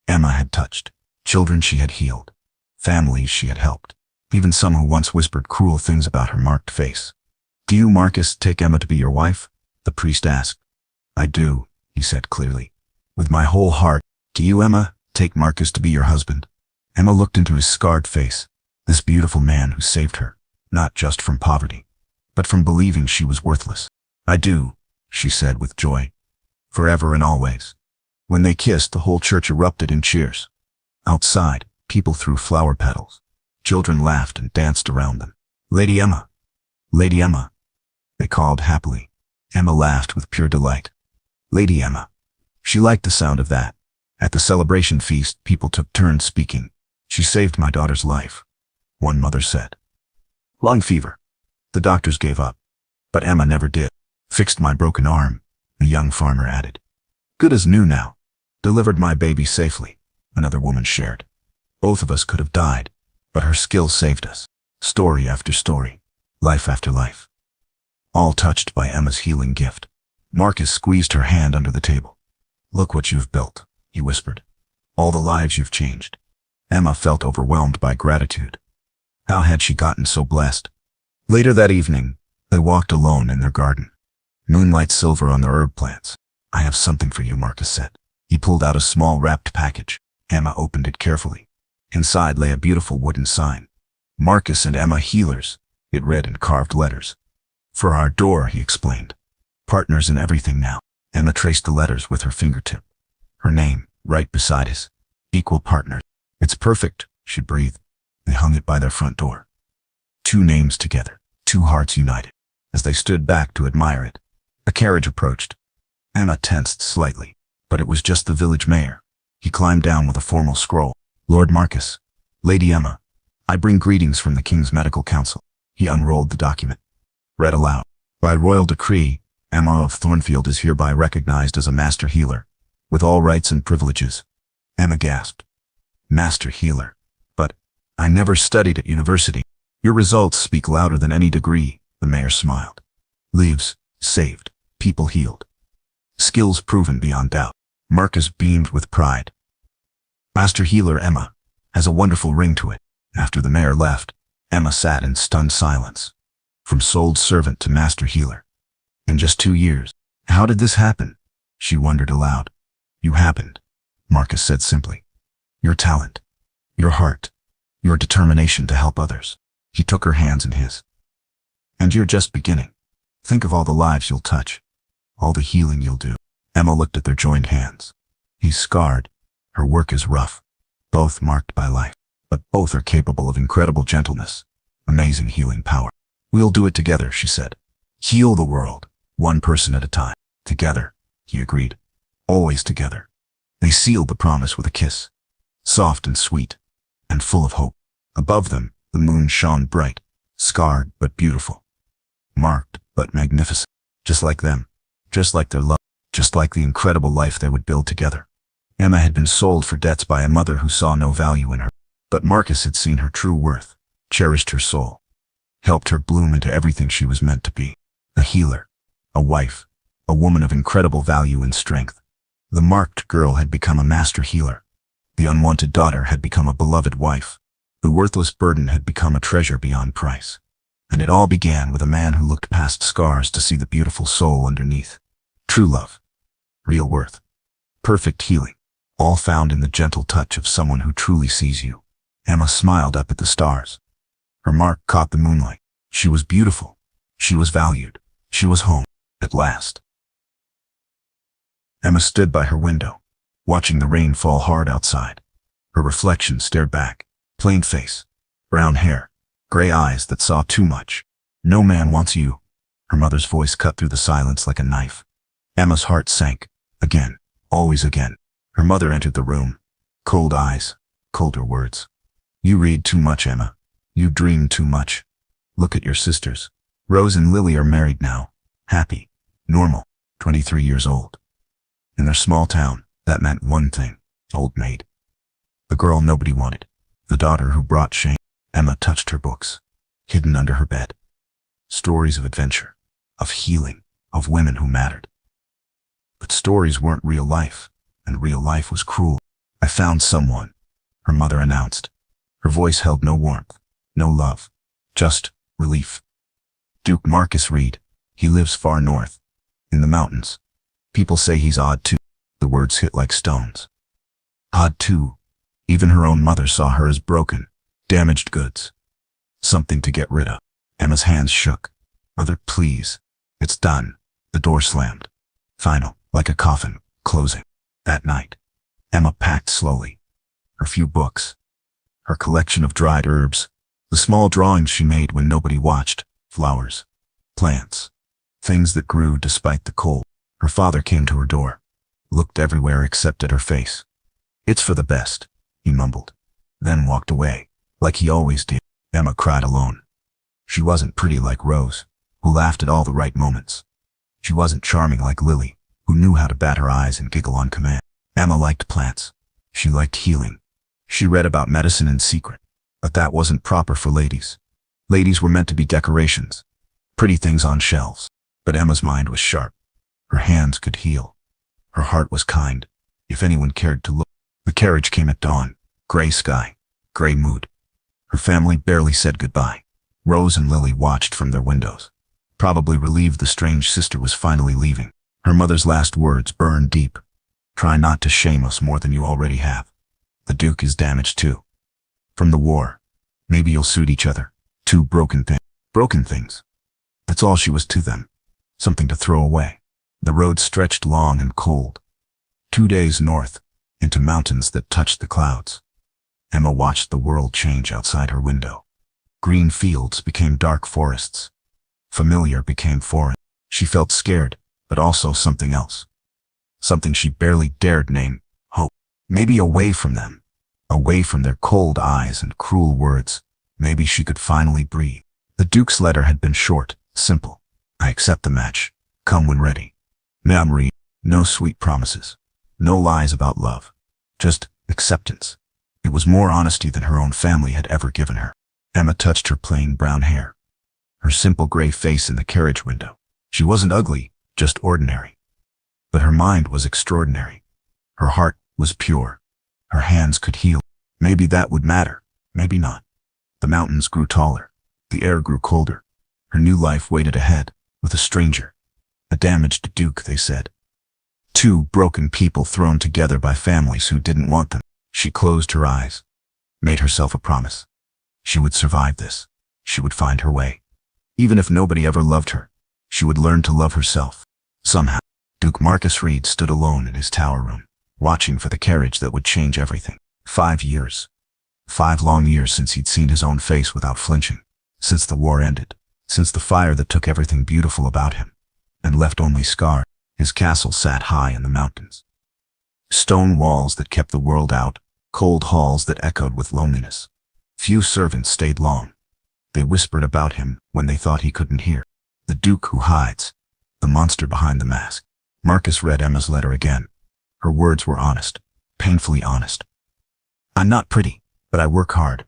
Emma had touched, children she had healed, families she had helped, even some who once whispered cruel things about her marked face. Do you, Marcus, take Emma to be your wife? The priest asked. I do, he said clearly. With my whole heart. Do you, Emma, take Marcus to be your husband? Emma looked into his scarred face, this beautiful man who saved her, not just from poverty, but from believing she was worthless. I do, she said with joy. Forever and always. When they kissed, the whole church erupted in cheers. Outside, people threw flower petals. Children laughed and danced around them. Lady Emma! Lady Emma! They called happily. Emma laughed with pure delight. Lady Emma. She liked the sound of that. At the celebration feast, people took turns speaking. She saved my daughter's life, one mother said. Lung fever. The doctors gave up. But Emma never did. Fixed my broken arm, the young farmer added. Good as new now. Delivered my baby safely, another woman shared. Both of us could have died, but her skill saved us. Story after story, life after life. All touched by Emma's healing gift. Marcus squeezed her hand under the table. Look what you've built, he whispered. All the lives you've changed. Emma felt overwhelmed by gratitude. How had she gotten so blessed? Later that evening, they walked alone in their garden. Moonlight silver on the herb plants. I have something for you, Marcus said. He pulled out a small wrapped package. Emma opened it carefully. Inside lay a beautiful wooden sign. Marcus and Emma Healers, it read in carved letters. For our door, he explained. Partners in everything now. Emma traced the letters with her fingertip. Her name, right beside his. Equal partners. It's perfect, she breathed. They hung it by their front door. Two names together, two hearts united. As they stood back to admire it, a carriage approached. Emma tensed slightly, but it was just the village mayor. He climbed down with a formal scroll. Lord Marcus, Lady Emma, I bring greetings from the King's Medical Council. He unrolled the document. Read aloud. By royal decree, Emma of Thornfield is hereby recognized as a master healer, with all rights and privileges. Emma gasped. Master healer. But I never studied at university. Your results speak louder than any degree, the mayor smiled. Lives saved, people healed. Skills proven beyond doubt. Marcus beamed with pride. Master healer Emma has a wonderful ring to it. After the mayor left, Emma sat in stunned silence. From sold servant to master healer. In just 2 years. How did this happen? She wondered aloud. You happened, Marcus said simply. Your talent, your heart, your determination to help others. He took her hands in his. And you're just beginning. Think of all the lives you'll touch, all the healing you'll do. Emma looked at their joined hands. He's scarred. Her work is rough, both marked by life, but both are capable of incredible gentleness, amazing healing power. We'll do it together, she said. Heal the world, one person at a time. Together, he agreed. Always together. They sealed the promise with a kiss, soft and sweet, and full of hope. Above them, the moon shone bright, scarred but beautiful, marked but magnificent, just like them, just like their love, just like the incredible life they would build together. Emma had been sold for debts by a mother who saw no value in her, but Marcus had seen her true worth, cherished her soul, helped her bloom into everything she was meant to be. A healer, a wife, a woman of incredible value and strength. The marked girl had become a master healer. The unwanted daughter had become a beloved wife. The worthless burden had become a treasure beyond price. And it all began with a man who looked past scars to see the beautiful soul underneath. True love, real worth, perfect healing, all found in the gentle touch of someone who truly sees you. Emma smiled up at the stars. Her mark caught the moonlight. She was beautiful. She was valued. She was home, at last. Emma stood by her window, watching the rain fall hard outside. Her reflection stared back. Plain face, brown hair, gray eyes that saw too much. No man wants you. Her mother's voice cut through the silence like a knife. Emma's heart sank. Again, always again. Her mother entered the room. Cold eyes, colder words. You read too much, Emma. You dream too much. Look at your sisters. Rose and Lily are married now. Happy, normal, 23 years old. In their small town, that meant one thing. Old maid. The girl nobody wanted. The daughter who brought shame. Emma touched her books, hidden under her bed. Stories of adventure, of healing, of women who mattered. But stories weren't real life, and real life was cruel. I found someone, her mother announced. Her voice held no warmth, no love, just relief. Duke Marcus Reed. He lives far north, in the mountains. People say he's odd too. The words hit like stones. Odd too. Even her own mother saw her as broken, damaged goods. Something to get rid of. Emma's hands shook. Mother, please. It's done. The door slammed. Final, like a coffin, closing. That night, Emma packed slowly. Her few books. Her collection of dried herbs. The small drawings she made when nobody watched. Flowers. Plants. Things that grew despite the cold. Her father came to her door. Looked everywhere except at her face. It's for the best, he mumbled. Then walked away, like he always did. Emma cried alone. She wasn't pretty like Rose, who laughed at all the right moments. She wasn't charming like Lily, who knew how to bat her eyes and giggle on command. Emma liked plants. She liked healing. She read about medicine in secret, but that wasn't proper for ladies. Ladies were meant to be decorations, pretty things on shelves. But Emma's mind was sharp. Her hands could heal. Her heart was kind, if anyone cared to look. The carriage came at dawn. Gray sky, gray mood. Her family barely said goodbye. Rose and Lily watched from their windows, probably relieved the strange sister was finally leaving. Her mother's last words burned deep. Try not to shame us more than you already have. The Duke is damaged too. From the war. Maybe you'll suit each other. Two broken things. Broken things. That's all she was to them. Something to throw away. The road stretched long and cold. 2 days north, into mountains that touched the clouds. Emma watched the world change outside her window. Green fields became dark forests. Familiar became foreign. She felt scared, but also something else. Something she barely dared name: hope. Maybe away from them, away from their cold eyes and cruel words, maybe she could finally breathe. The Duke's letter had been short, simple. I accept the match. Come when ready. Memory. No sweet promises. No lies about love. Just acceptance. It was more honesty than her own family had ever given her. Emma touched her plain brown hair, her simple gray face in the carriage window. She wasn't ugly, just ordinary. But her mind was extraordinary. Her heart was pure. Her hands could heal. Maybe that would matter. Maybe not. The mountains grew taller. The air grew colder. Her new life waited ahead, with a stranger. A damaged Duke, they said. Two broken people thrown together by families who didn't want them. She closed her eyes, made herself a promise. She would survive this. She would find her way. Even if nobody ever loved her, she would learn to love herself. Somehow, Duke Marcus Reed stood alone in his tower room, watching for the carriage that would change everything. 5 years. 5 long years since he'd seen his own face without flinching. Since the war ended. Since the fire that took everything beautiful about him and left only scars. His castle sat high in the mountains. Stone walls that kept the world out, cold halls that echoed with loneliness. Few servants stayed long. They whispered about him when they thought he couldn't hear. The Duke who hides, the monster behind the mask. Marcus read Emma's letter again. Her words were honest, painfully honest. I'm not pretty, but I work hard.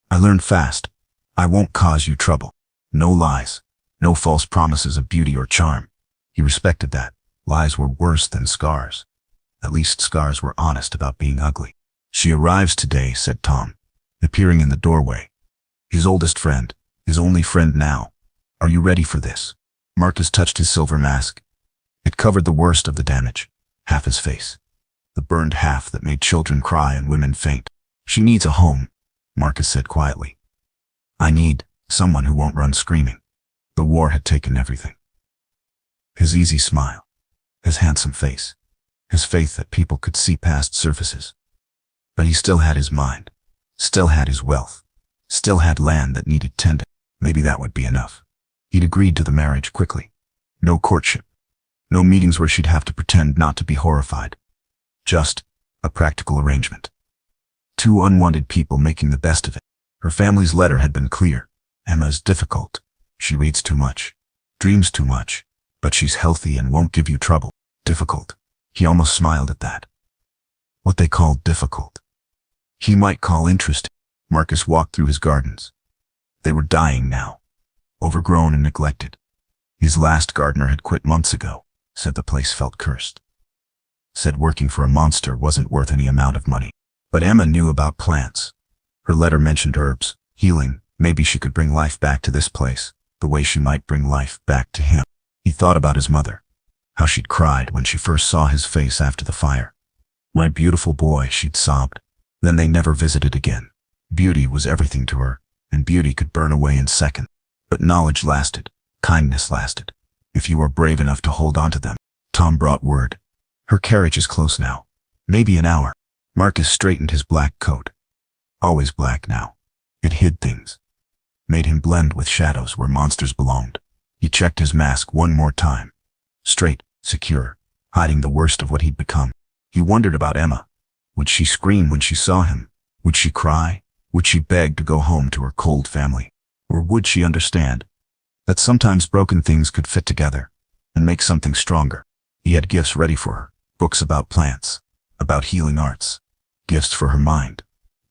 I learn fast. I won't cause you trouble. No lies, no false promises of beauty or charm. He respected that. Lies were worse than scars. At least scars were honest about being ugly. She arrives today, said Tom, appearing in the doorway. His oldest friend, his only friend now. Are you ready for this? Marcus touched his silver mask. It covered the worst of the damage, half his face. The burned half that made children cry and women faint. She needs a home, Marcus said quietly. I need someone who won't run screaming. The war had taken everything. His easy smile, his handsome face, his faith that people could see past surfaces. But he still had his mind, still had his wealth, still had land that needed tending. Maybe that would be enough. He'd agreed to the marriage quickly. No courtship, no meetings where she'd have to pretend not to be horrified. Just a practical arrangement. 2 unwanted people making the best of it. Her family's letter had been clear. Emma's difficult. She reads too much, dreams too much. But she's healthy and won't give you trouble. Difficult. He almost smiled at that. What they called difficult, he might call interesting. Marcus walked through his gardens. They were dying now, overgrown and neglected. His last gardener had quit months ago, said the place felt cursed. Said working for a monster wasn't worth any amount of money. But Emma knew about plants. Her letter mentioned herbs, healing. Maybe she could bring life back to this place, the way she might bring life back to him. He thought about his mother, how she'd cried when she first saw his face after the fire. My beautiful boy, she'd sobbed. Then they never visited again. Beauty was everything to her, and beauty could burn away in seconds. But knowledge lasted, kindness lasted, if you were brave enough to hold on to them. Tom brought word. Her carriage is close now. Maybe an hour. Marcus straightened his black coat. Always black now. It hid things. Made him blend with shadows where monsters belonged. He checked his mask one more time. Straight, secure, hiding the worst of what he'd become. He wondered about Emma. Would she scream when she saw him? Would she cry? Would she beg to go home to her cold family? Or would she understand that sometimes broken things could fit together and make something stronger? He had gifts ready for her. Books about plants, about healing arts. Gifts for her mind,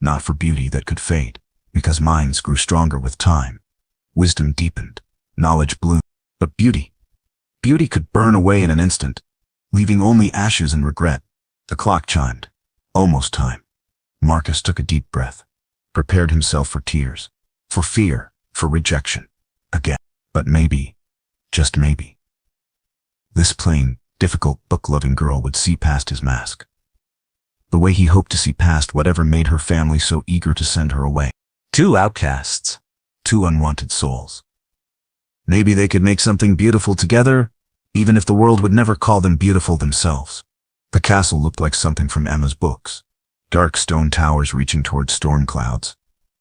not for beauty that could fade, because minds grew stronger with time. Wisdom deepened. Knowledge bloomed. But beauty could burn away in an instant, leaving only ashes and regret. The clock chimed. Almost time. Marcus took a deep breath, prepared himself for tears, for fear, for rejection. Again. But maybe, just maybe, this plain, difficult, book-loving girl would see past his mask. The way he hoped to see past whatever made her family so eager to send her away. 2 outcasts. 2 unwanted souls. Maybe they could make something beautiful together, even if the world would never call them beautiful themselves. The castle looked like something from Emma's books. Dark stone towers reaching toward storm clouds.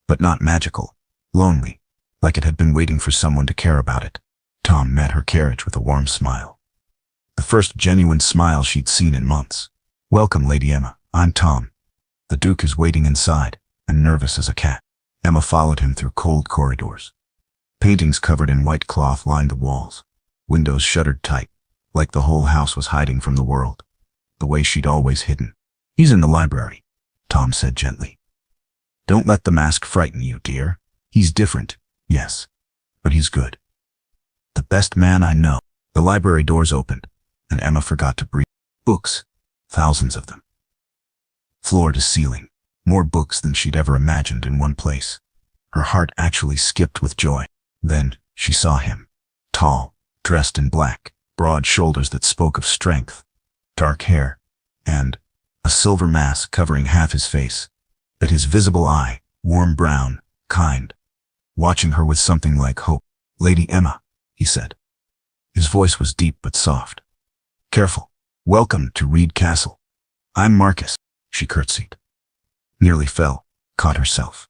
But not magical. Lonely. Like it had been waiting for someone to care about it. Tom met her carriage with a warm smile. The first genuine smile she'd seen in months. "Welcome, Lady Emma. I'm Tom. The Duke is waiting inside, and nervous as a cat." Emma followed him through cold corridors. Paintings covered in white cloth lined the walls. Windows shuttered tight, like the whole house was hiding from the world, the way she'd always hidden. "He's in the library," Tom said gently. "Don't let the mask frighten you, dear. He's different, yes, but he's good. The best man I know." The library doors opened, and Emma forgot to breathe. Books, thousands of them. Floor to ceiling, more books than she'd ever imagined in one place. Her heart actually skipped with joy. Then she saw him. Tall, dressed in black, broad shoulders that spoke of strength, dark hair, and a silver mask covering half his face. But his visible eye, warm brown, kind, watching her with something like hope. "Lady Emma," he said. His voice was deep but soft. "Careful. Welcome to Reed Castle. I'm Marcus." She curtsied. Nearly fell, caught herself.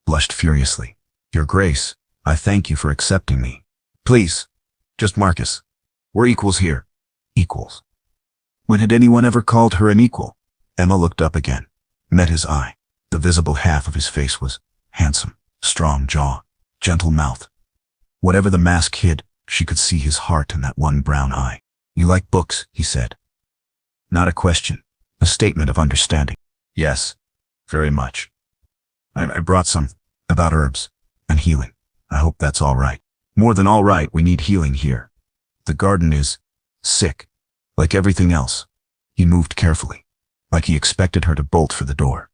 Blushed furiously. "Your Grace, I thank you for accepting me. Please, just Marcus. We're equals here." Equals. When had anyone ever called her an equal? Emma looked up again, met his eye. The visible half of his face was handsome, strong jaw, gentle mouth. Whatever the mask hid, she could see his heart in that one brown eye. "You like books," he said. Not a question, a statement of understanding. "Yes, very much. I brought some about herbs and healing. I hope that's all right." "More than all right, we need healing here. The garden is sick, like everything else." He moved carefully, like he expected her to bolt for the door.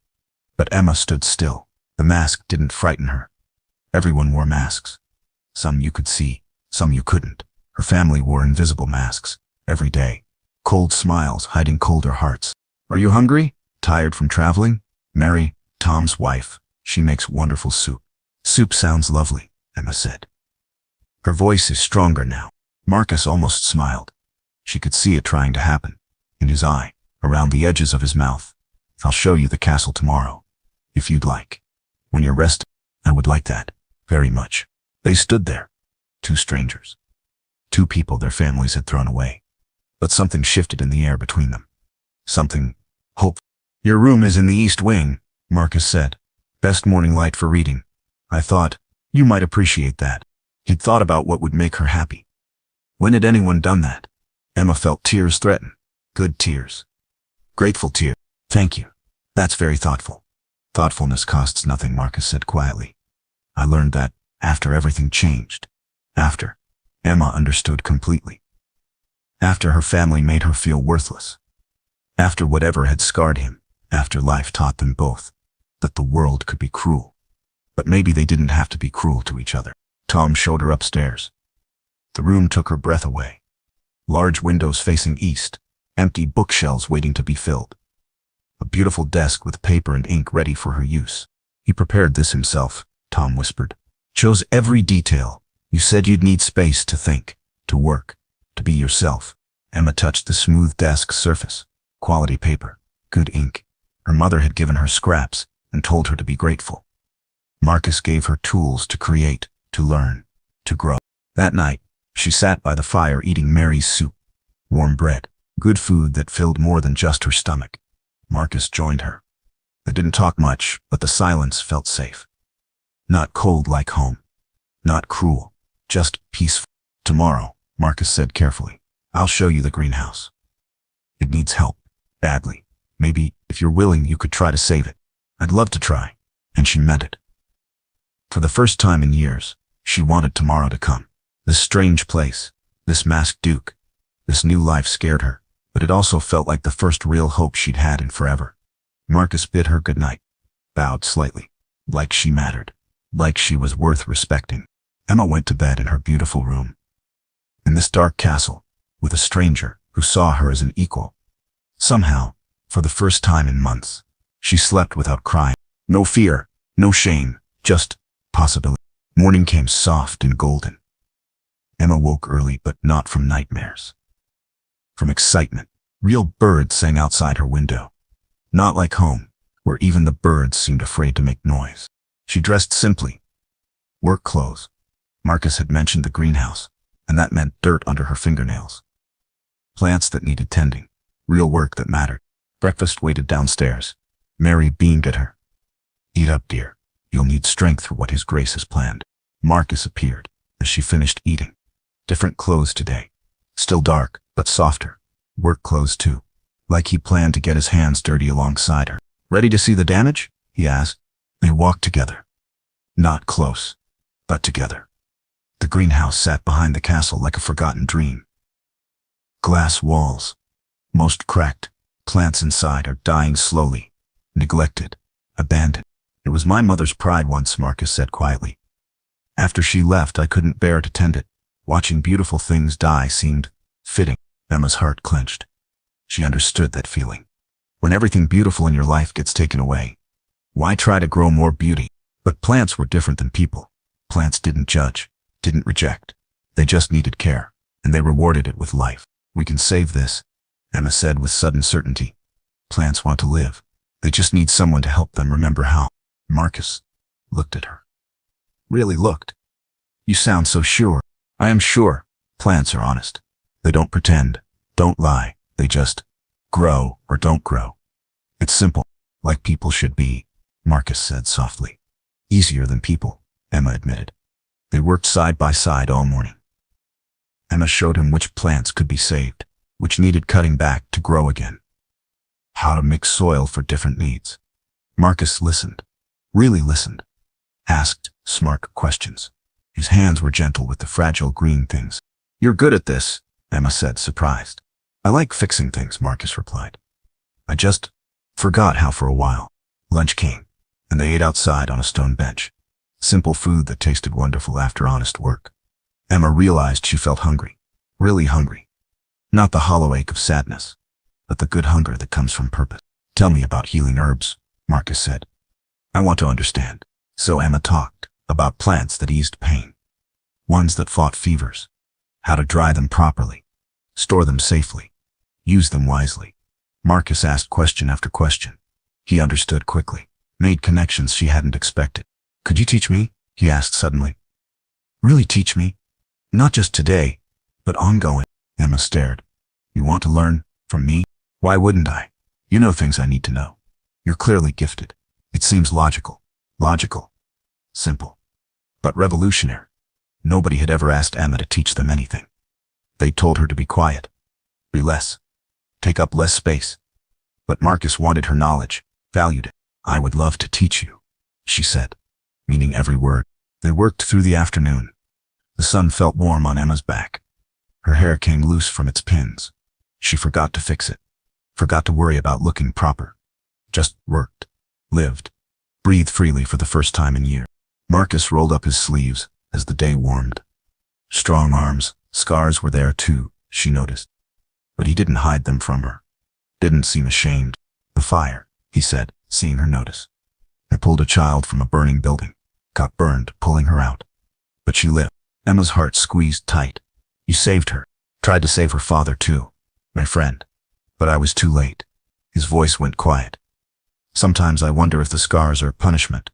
But Emma stood still. The mask didn't frighten her. Everyone wore masks. Some you could see, some you couldn't. Her family wore invisible masks, every day. Cold smiles hiding colder hearts. "Are you hungry? Tired from traveling? Mary, Tom's wife, she makes wonderful soup." "Soup sounds lovely," Emma said. Her voice is stronger now. Marcus almost smiled. She could see it trying to happen. In his eye, around the edges of his mouth. "I'll show you the castle tomorrow, if you'd like. When you're rested." "I would like that, very much." They stood there. Two strangers. Two people their families had thrown away. But something shifted in the air between them. Something hopeful. "Your room is in the east wing," Marcus said. "Best morning light for reading. I thought you might appreciate that." He'd thought about what would make her happy. When had anyone done that? Emma felt tears threaten. Good tears. Grateful tears. "Thank you. That's very thoughtful." "Thoughtfulness costs nothing," Marcus said quietly. "I learned that after everything changed." After. Emma understood completely. After her family made her feel worthless. After whatever had scarred him. After life taught them both that the world could be cruel. But maybe they didn't have to be cruel to each other. Tom showed her upstairs. The room took her breath away. Large windows facing east. Empty bookshelves waiting to be filled. A beautiful desk with paper and ink ready for her use. "He prepared this himself," Tom whispered. "Chose every detail. You said you'd need space to think, to work, to be yourself." Emma touched the smooth desk surface. Quality paper. Good ink. Her mother had given her scraps and told her to be grateful. Marcus gave her tools to create, to learn, to grow. That night, she sat by the fire eating Mary's soup. Warm bread. Good food that filled more than just her stomach. Marcus joined her. They didn't talk much, but the silence felt safe. Not cold like home. Not cruel. Just peaceful. "Tomorrow," Marcus said carefully, "I'll show you the greenhouse. It needs help. Badly. Maybe, if you're willing, you could try to save it." "I'd love to try." And she meant it. For the first time in years, she wanted tomorrow to come. This strange place, this masked Duke, this new life scared her, but it also felt like the first real hope she'd had in forever. Marcus bid her goodnight, bowed slightly, like she mattered, like she was worth respecting. Emma went to bed in her beautiful room. In this dark castle, with a stranger who saw her as an equal. Somehow, for the first time in months, she slept without crying. No fear, no shame, just possibility. Morning came soft and golden. Emma woke early, but not from nightmares. From excitement. Real birds sang outside her window. Not like home, where even the birds seemed afraid to make noise. She dressed simply. Work clothes. Marcus had mentioned the greenhouse, and that meant dirt under her fingernails. Plants that needed tending. Real work that mattered. Breakfast waited downstairs. Mary beamed at her. Eat up, dear. You'll need strength for what His Grace has planned. Marcus appeared as she finished eating. Different clothes today. Still dark, but softer. Work clothes too. Like he planned to get his hands dirty alongside her. Ready to see the damage? He asked. They walked together. Not close, but together. The greenhouse sat behind the castle like a forgotten dream. Glass walls. Most cracked. Plants inside are dying slowly. Neglected. Abandoned. It was my mother's pride once, Marcus said quietly. After she left, I couldn't bear to tend it. Watching beautiful things die seemed fitting. Emma's heart clenched. She understood that feeling. When everything beautiful in your life gets taken away, why try to grow more beauty? But plants were different than people. Plants didn't judge, didn't reject. They just needed care, and they rewarded it with life. We can save this, Emma said with sudden certainty. Plants want to live. They just need someone to help them remember how. Marcus looked at her. Really looked. You sound so sure. I am sure. Plants are honest. They don't pretend, don't lie. They just grow or don't grow. It's simple, like people should be, Marcus said softly. Easier than people, Emma admitted. They worked side by side all morning. Emma showed him which plants could be saved, which needed cutting back to grow again. How to mix soil for different needs. Marcus listened, really listened, asked smart questions. His hands were gentle with the fragile green things. You're good at this, Emma said, surprised. I like fixing things, Marcus replied. I just forgot how for a while. Lunch came, and they ate outside on a stone bench. Simple food that tasted wonderful after honest work. Emma realized she felt hungry, really hungry. Not the hollow ache of sadness, but the good hunger that comes from purpose. Tell me about healing herbs, Marcus said. I want to understand. So Emma talked about plants that eased pain, ones that fought fevers, how to dry them properly, store them safely, use them wisely. Marcus asked question after question. He understood quickly, made connections she hadn't expected. Could you teach me? He asked suddenly. Really teach me? Not just today, but ongoing. Emma stared. You want to learn from me? Why wouldn't I? You know things I need to know. You're clearly gifted. It seems logical, simple, but revolutionary. Nobody had ever asked Emma to teach them anything. They told her to be quiet, be less, take up less space. But Marcus wanted her knowledge, valued it. I would love to teach you, she said, meaning every word. They worked through the afternoon. The sun felt warm on Emma's back. Her hair came loose from its pins. She forgot to fix it, forgot to worry about looking proper. Just worked, lived, breathed freely for the first time in years. Marcus rolled up his sleeves as the day warmed. Strong arms, scars were there too, she noticed. But he didn't hide them from her. Didn't seem ashamed. The fire, he said, seeing her notice. I pulled a child from a burning building. Got burned, pulling her out. But she lived. Emma's heart squeezed tight. You saved her. Tried to save her father too, my friend. But I was too late. His voice went quiet. Sometimes I wonder if the scars are punishment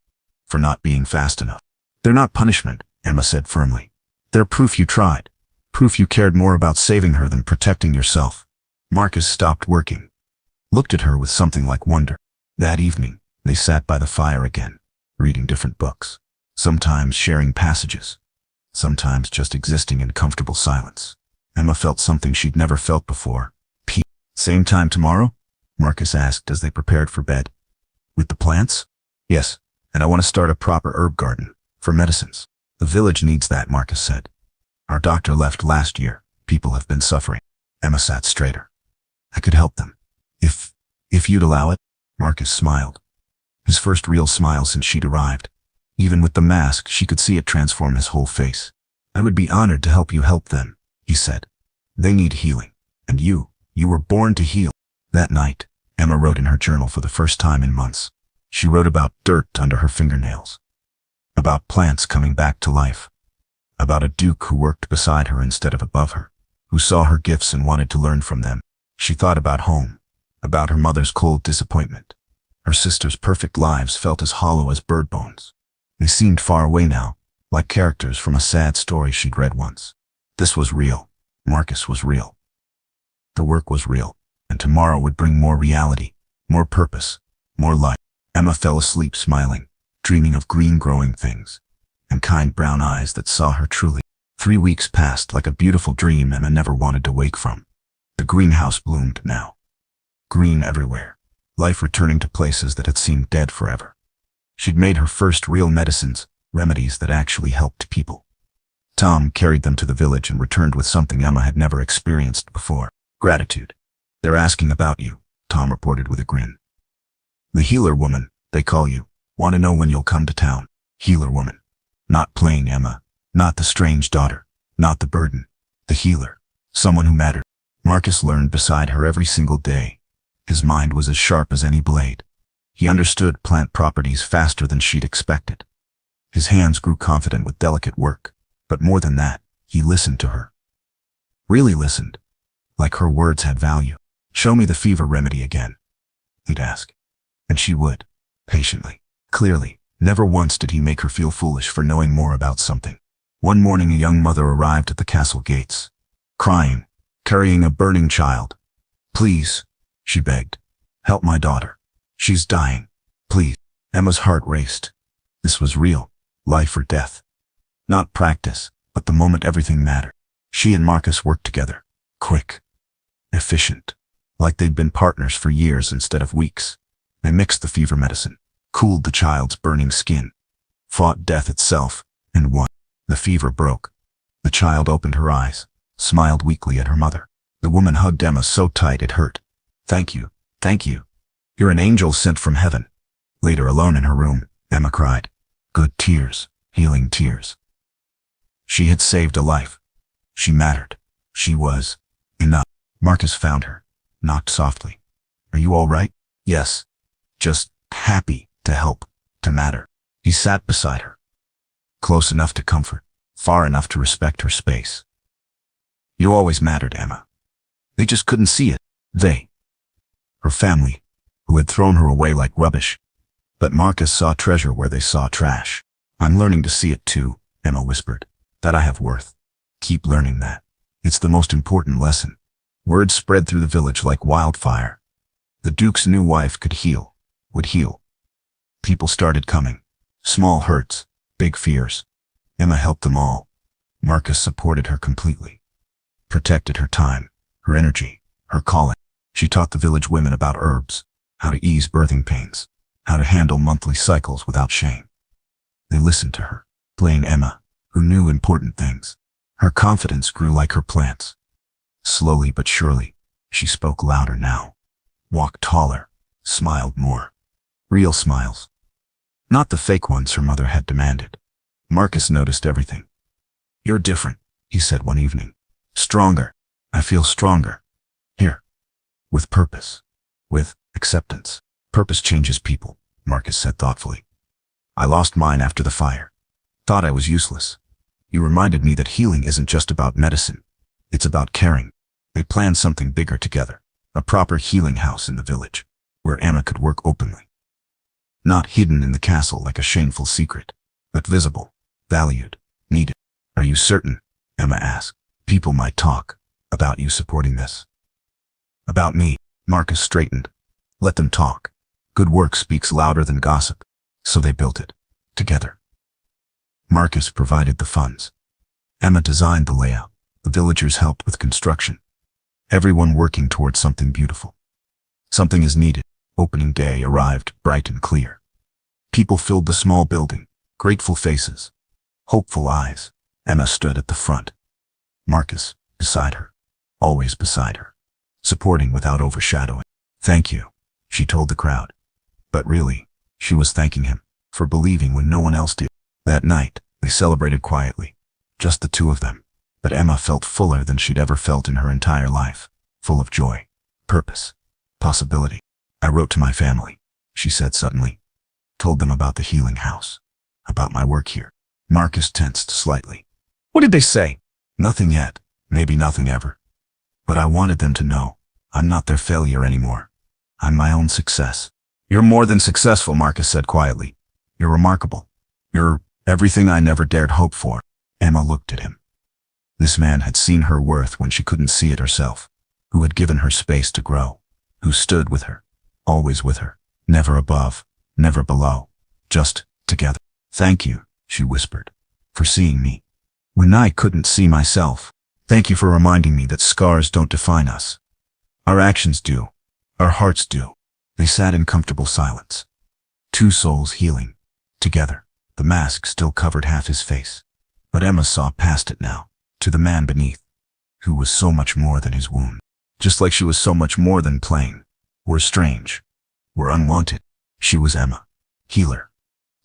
for not being fast enough. They're not punishment, Emma said firmly. They're proof you tried. Proof you cared more about saving her than protecting yourself. Marcus stopped working. Looked at her with something like wonder. That evening, they sat by the fire again, reading different books. Sometimes sharing passages. Sometimes just existing in comfortable silence. Emma felt something she'd never felt before. Peace. Same time tomorrow? Marcus asked as they prepared for bed. With the plants? Yes, and I want to start a proper herb garden, for medicines. The village needs that, Marcus said. Our doctor left last year. People have been suffering. Emma sat straighter. I could help them. If you'd allow it? Marcus smiled. His first real smile since she'd arrived. Even with the mask, she could see it transform his whole face. I would be honored to help you help them, he said. They need healing. And you were born to heal. That night, Emma wrote in her journal for the first time in months. She wrote about dirt under her fingernails. About plants coming back to life. About a duke who worked beside her instead of above her, who saw her gifts and wanted to learn from them. She thought about home, about her mother's cold disappointment. Her sister's perfect lives felt as hollow as bird bones. They seemed far away now, like characters from a sad story she'd read once. This was real. Marcus was real. The work was real, and tomorrow would bring more reality, more purpose, more light. Emma fell asleep smiling, dreaming of green growing things, and kind brown eyes that saw her truly. 3 weeks passed like a beautiful dream Emma never wanted to wake from. The greenhouse bloomed now. Green everywhere, life returning to places that had seemed dead forever. She'd made her first real medicines, remedies that actually helped people. Tom carried them to the village and returned with something Emma had never experienced before. Gratitude. They're asking about you, Tom reported with a grin. The healer woman, they call you, want to know when you'll come to town. Healer woman. Not plain Emma. Not the strange daughter. Not the burden. The healer. Someone who mattered. Marcus learned beside her every single day. His mind was as sharp as any blade. He understood plant properties faster than she'd expected. His hands grew confident with delicate work. But more than that, he listened to her. Really listened. Like her words had value. Show me the fever remedy again, he'd ask. And she would, patiently, clearly. Never once did he make her feel foolish for knowing more about something. One morning a young mother arrived at the castle gates, crying, carrying a burning child. Please, she begged, help my daughter. She's dying. Please. Emma's heart raced. This was real, life or death. Not practice, but the moment everything mattered. She and Marcus worked together, quick, efficient, like they'd been partners for years instead of weeks. They mixed the fever medicine, cooled the child's burning skin, fought death itself, and won. The fever broke. The child opened her eyes, smiled weakly at her mother. The woman hugged Emma so tight it hurt. Thank you, thank you. You're an angel sent from heaven. Later, alone in her room, Emma cried. Good tears, healing tears. She had saved a life. She mattered. She was enough. Marcus found her, knocked softly. Are you all right? Yes. Just happy to help, to matter. He sat beside her. Close enough to comfort, far enough to respect her space. You always mattered, Emma. They just couldn't see it. They. Her family, who had thrown her away like rubbish. But Marcus saw treasure where they saw trash. I'm learning to see it too, Emma whispered. That I have worth. Keep learning that. It's the most important lesson. Word spread through the village like wildfire. The Duke's new wife could heal, would heal. People started coming. Small hurts, big fears. Emma helped them all. Marcus supported her completely. Protected her time, her energy, her calling. She taught the village women about herbs, how to ease birthing pains, how to handle monthly cycles without shame. They listened to her. Plain Emma, who knew important things. Her confidence grew like her plants. Slowly but surely, she spoke louder now. Walked taller, smiled more. Real smiles. Not the fake ones her mother had demanded. Marcus noticed everything. You're different, he said one evening. Stronger. I feel stronger. Here. With purpose. With acceptance. Purpose changes people, Marcus said thoughtfully. I lost mine after the fire. Thought I was useless. You reminded me that healing isn't just about medicine. It's about caring. They planned something bigger together. A proper healing house in the village, where Emma could work openly. Not hidden in the castle like a shameful secret, but visible, valued, needed. Are you certain? Emma asked. People might talk about you supporting this. About me, Marcus straightened. Let them talk. Good work speaks louder than gossip. So they built it. Together. Marcus provided the funds. Emma designed the layout. The villagers helped with construction. Everyone working towards something beautiful. Something is needed. Opening day arrived bright and clear. People filled the small building. Grateful faces. Hopeful eyes. Emma stood at the front. Marcus, beside her. Always beside her. Supporting without overshadowing. Thank you, she told the crowd. But really, she was thanking him for believing when no one else did. That night, they celebrated quietly. Just the two of them. But Emma felt fuller than she'd ever felt in her entire life. Full of joy, purpose, possibility. I wrote to my family, she said suddenly. Told them about the healing house. About my work here. Marcus tensed slightly. What did they say? Nothing yet. Maybe nothing ever. But I wanted them to know. I'm not their failure anymore. I'm my own success. You're more than successful, Marcus said quietly. You're remarkable. You're everything I never dared hope for. Emma looked at him. This man had seen her worth when she couldn't see it herself, who had given her space to grow, who stood with her, always with her, never above, never below, just together. Thank you, she whispered, for seeing me when I couldn't see myself. Thank you for reminding me that scars don't define us. Our actions do. Our hearts do. They sat in comfortable silence. Two souls healing, together. The mask still covered half his face. But Emma saw past it now, to the man beneath, who was so much more than his wound. Just like she was so much more than plain, or strange, or unwanted. She was Emma, healer,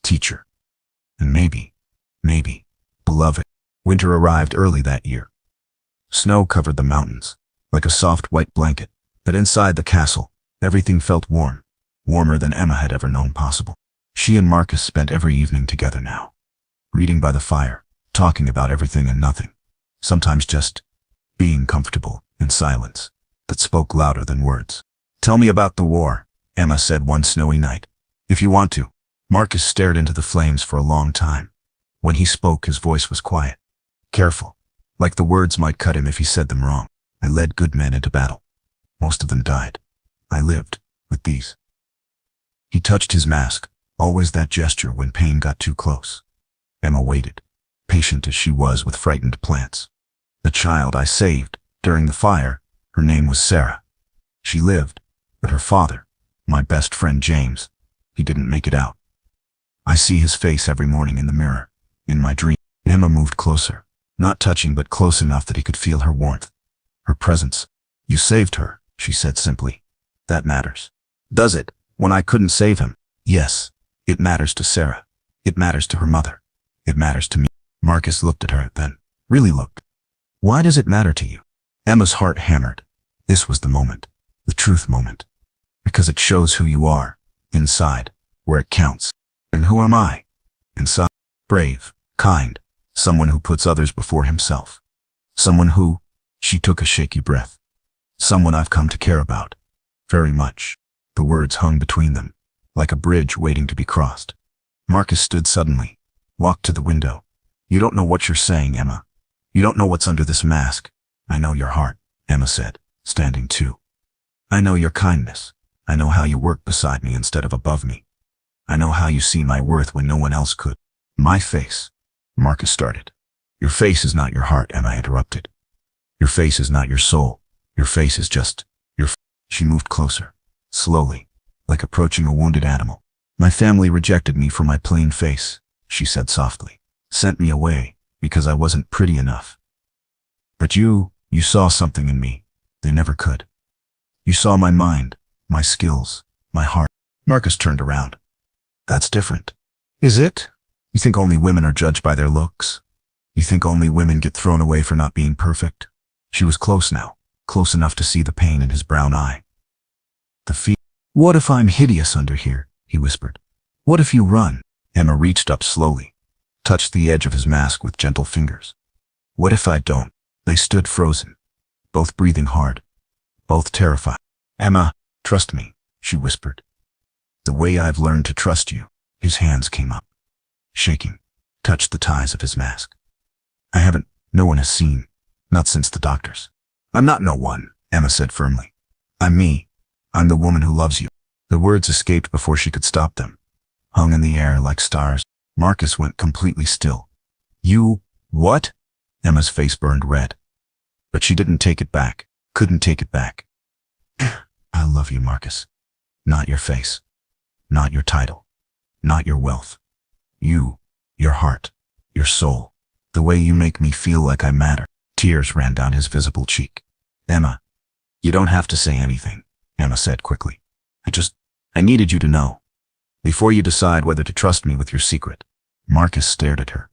teacher, and maybe, beloved. Winter arrived early that year. Snow covered the mountains, like a soft white blanket, but inside the castle, everything felt warm, warmer than Emma had ever known possible. She and Marcus spent every evening together now, reading by the fire, talking about everything and nothing, sometimes just being comfortable in silence that spoke louder than words. Tell me about the war, Emma said one snowy night. If you want to. Marcus stared into the flames for a long time. When he spoke, his voice was quiet, careful, like the words might cut him if he said them wrong. I led good men into battle. Most of them died. I lived with these. He touched his mask, always that gesture when pain got too close. Emma waited, patient as she was with frightened plants. The child I saved during the fire, her name was Sarah. She lived, but her father, my best friend James, he didn't make it out. I see his face every morning in the mirror, in my dream. Emma moved closer, not touching but close enough that he could feel her warmth, her presence. You saved her, she said simply. That matters. Does it? When I couldn't save him? Yes. It matters to Sarah. It matters to her mother. It matters to me. Marcus looked at her, then really looked. Why does it matter to you? Emma's heart hammered. This was the moment, the truth moment. Because it shows who you are, inside, where it counts. And who am I? Inside, brave, kind, someone who puts others before himself. Someone who, she took a shaky breath. Someone I've come to care about. Very much. The words hung between them, like a bridge waiting to be crossed. Marcus stood suddenly, walked to the window. You don't know what you're saying, Emma. You don't know what's under this mask. I know your heart, Emma said, standing too. I know your kindness. I know how you work beside me instead of above me. I know how you see my worth when no one else could. My face, Marcus started. Your face is not your heart, Emma interrupted. Your face is not your soul. Your face is just your She moved closer, slowly, like approaching a wounded animal. My family rejected me for my plain face, she said softly. Sent me away because I wasn't pretty enough. But you saw something in me they never could. You saw my mind, my skills, my heart. Marcus turned around. That's different. Is it? You think only women are judged by their looks? You think only women get thrown away for not being perfect? She was close now, close enough to see the pain in his brown eye. The fear. What if I'm hideous under here? He whispered. What if you run? Emma reached up slowly, touched the edge of his mask with gentle fingers. What if I don't? They stood frozen, both breathing hard, both terrified. Emma, trust me, she whispered. The way I've learned to trust you. His hands came up, shaking, touched the ties of his mask. No one has seen, not since the doctors. I'm not no one, Emma said firmly. I'm me. I'm the woman who loves you. The words escaped before she could stop them, hung in the air like stars. Marcus went completely still. You, what? Emma's face burned red. But she didn't take it back, couldn't take it back. I love you, Marcus. Not your face. Not your title. Not your wealth. You, your heart, your soul. The way you make me feel like I matter. Tears ran down his visible cheek. Emma, you don't have to say anything, Emma said quickly. I needed you to know. Before you decide whether to trust me with your secret. Marcus stared at her.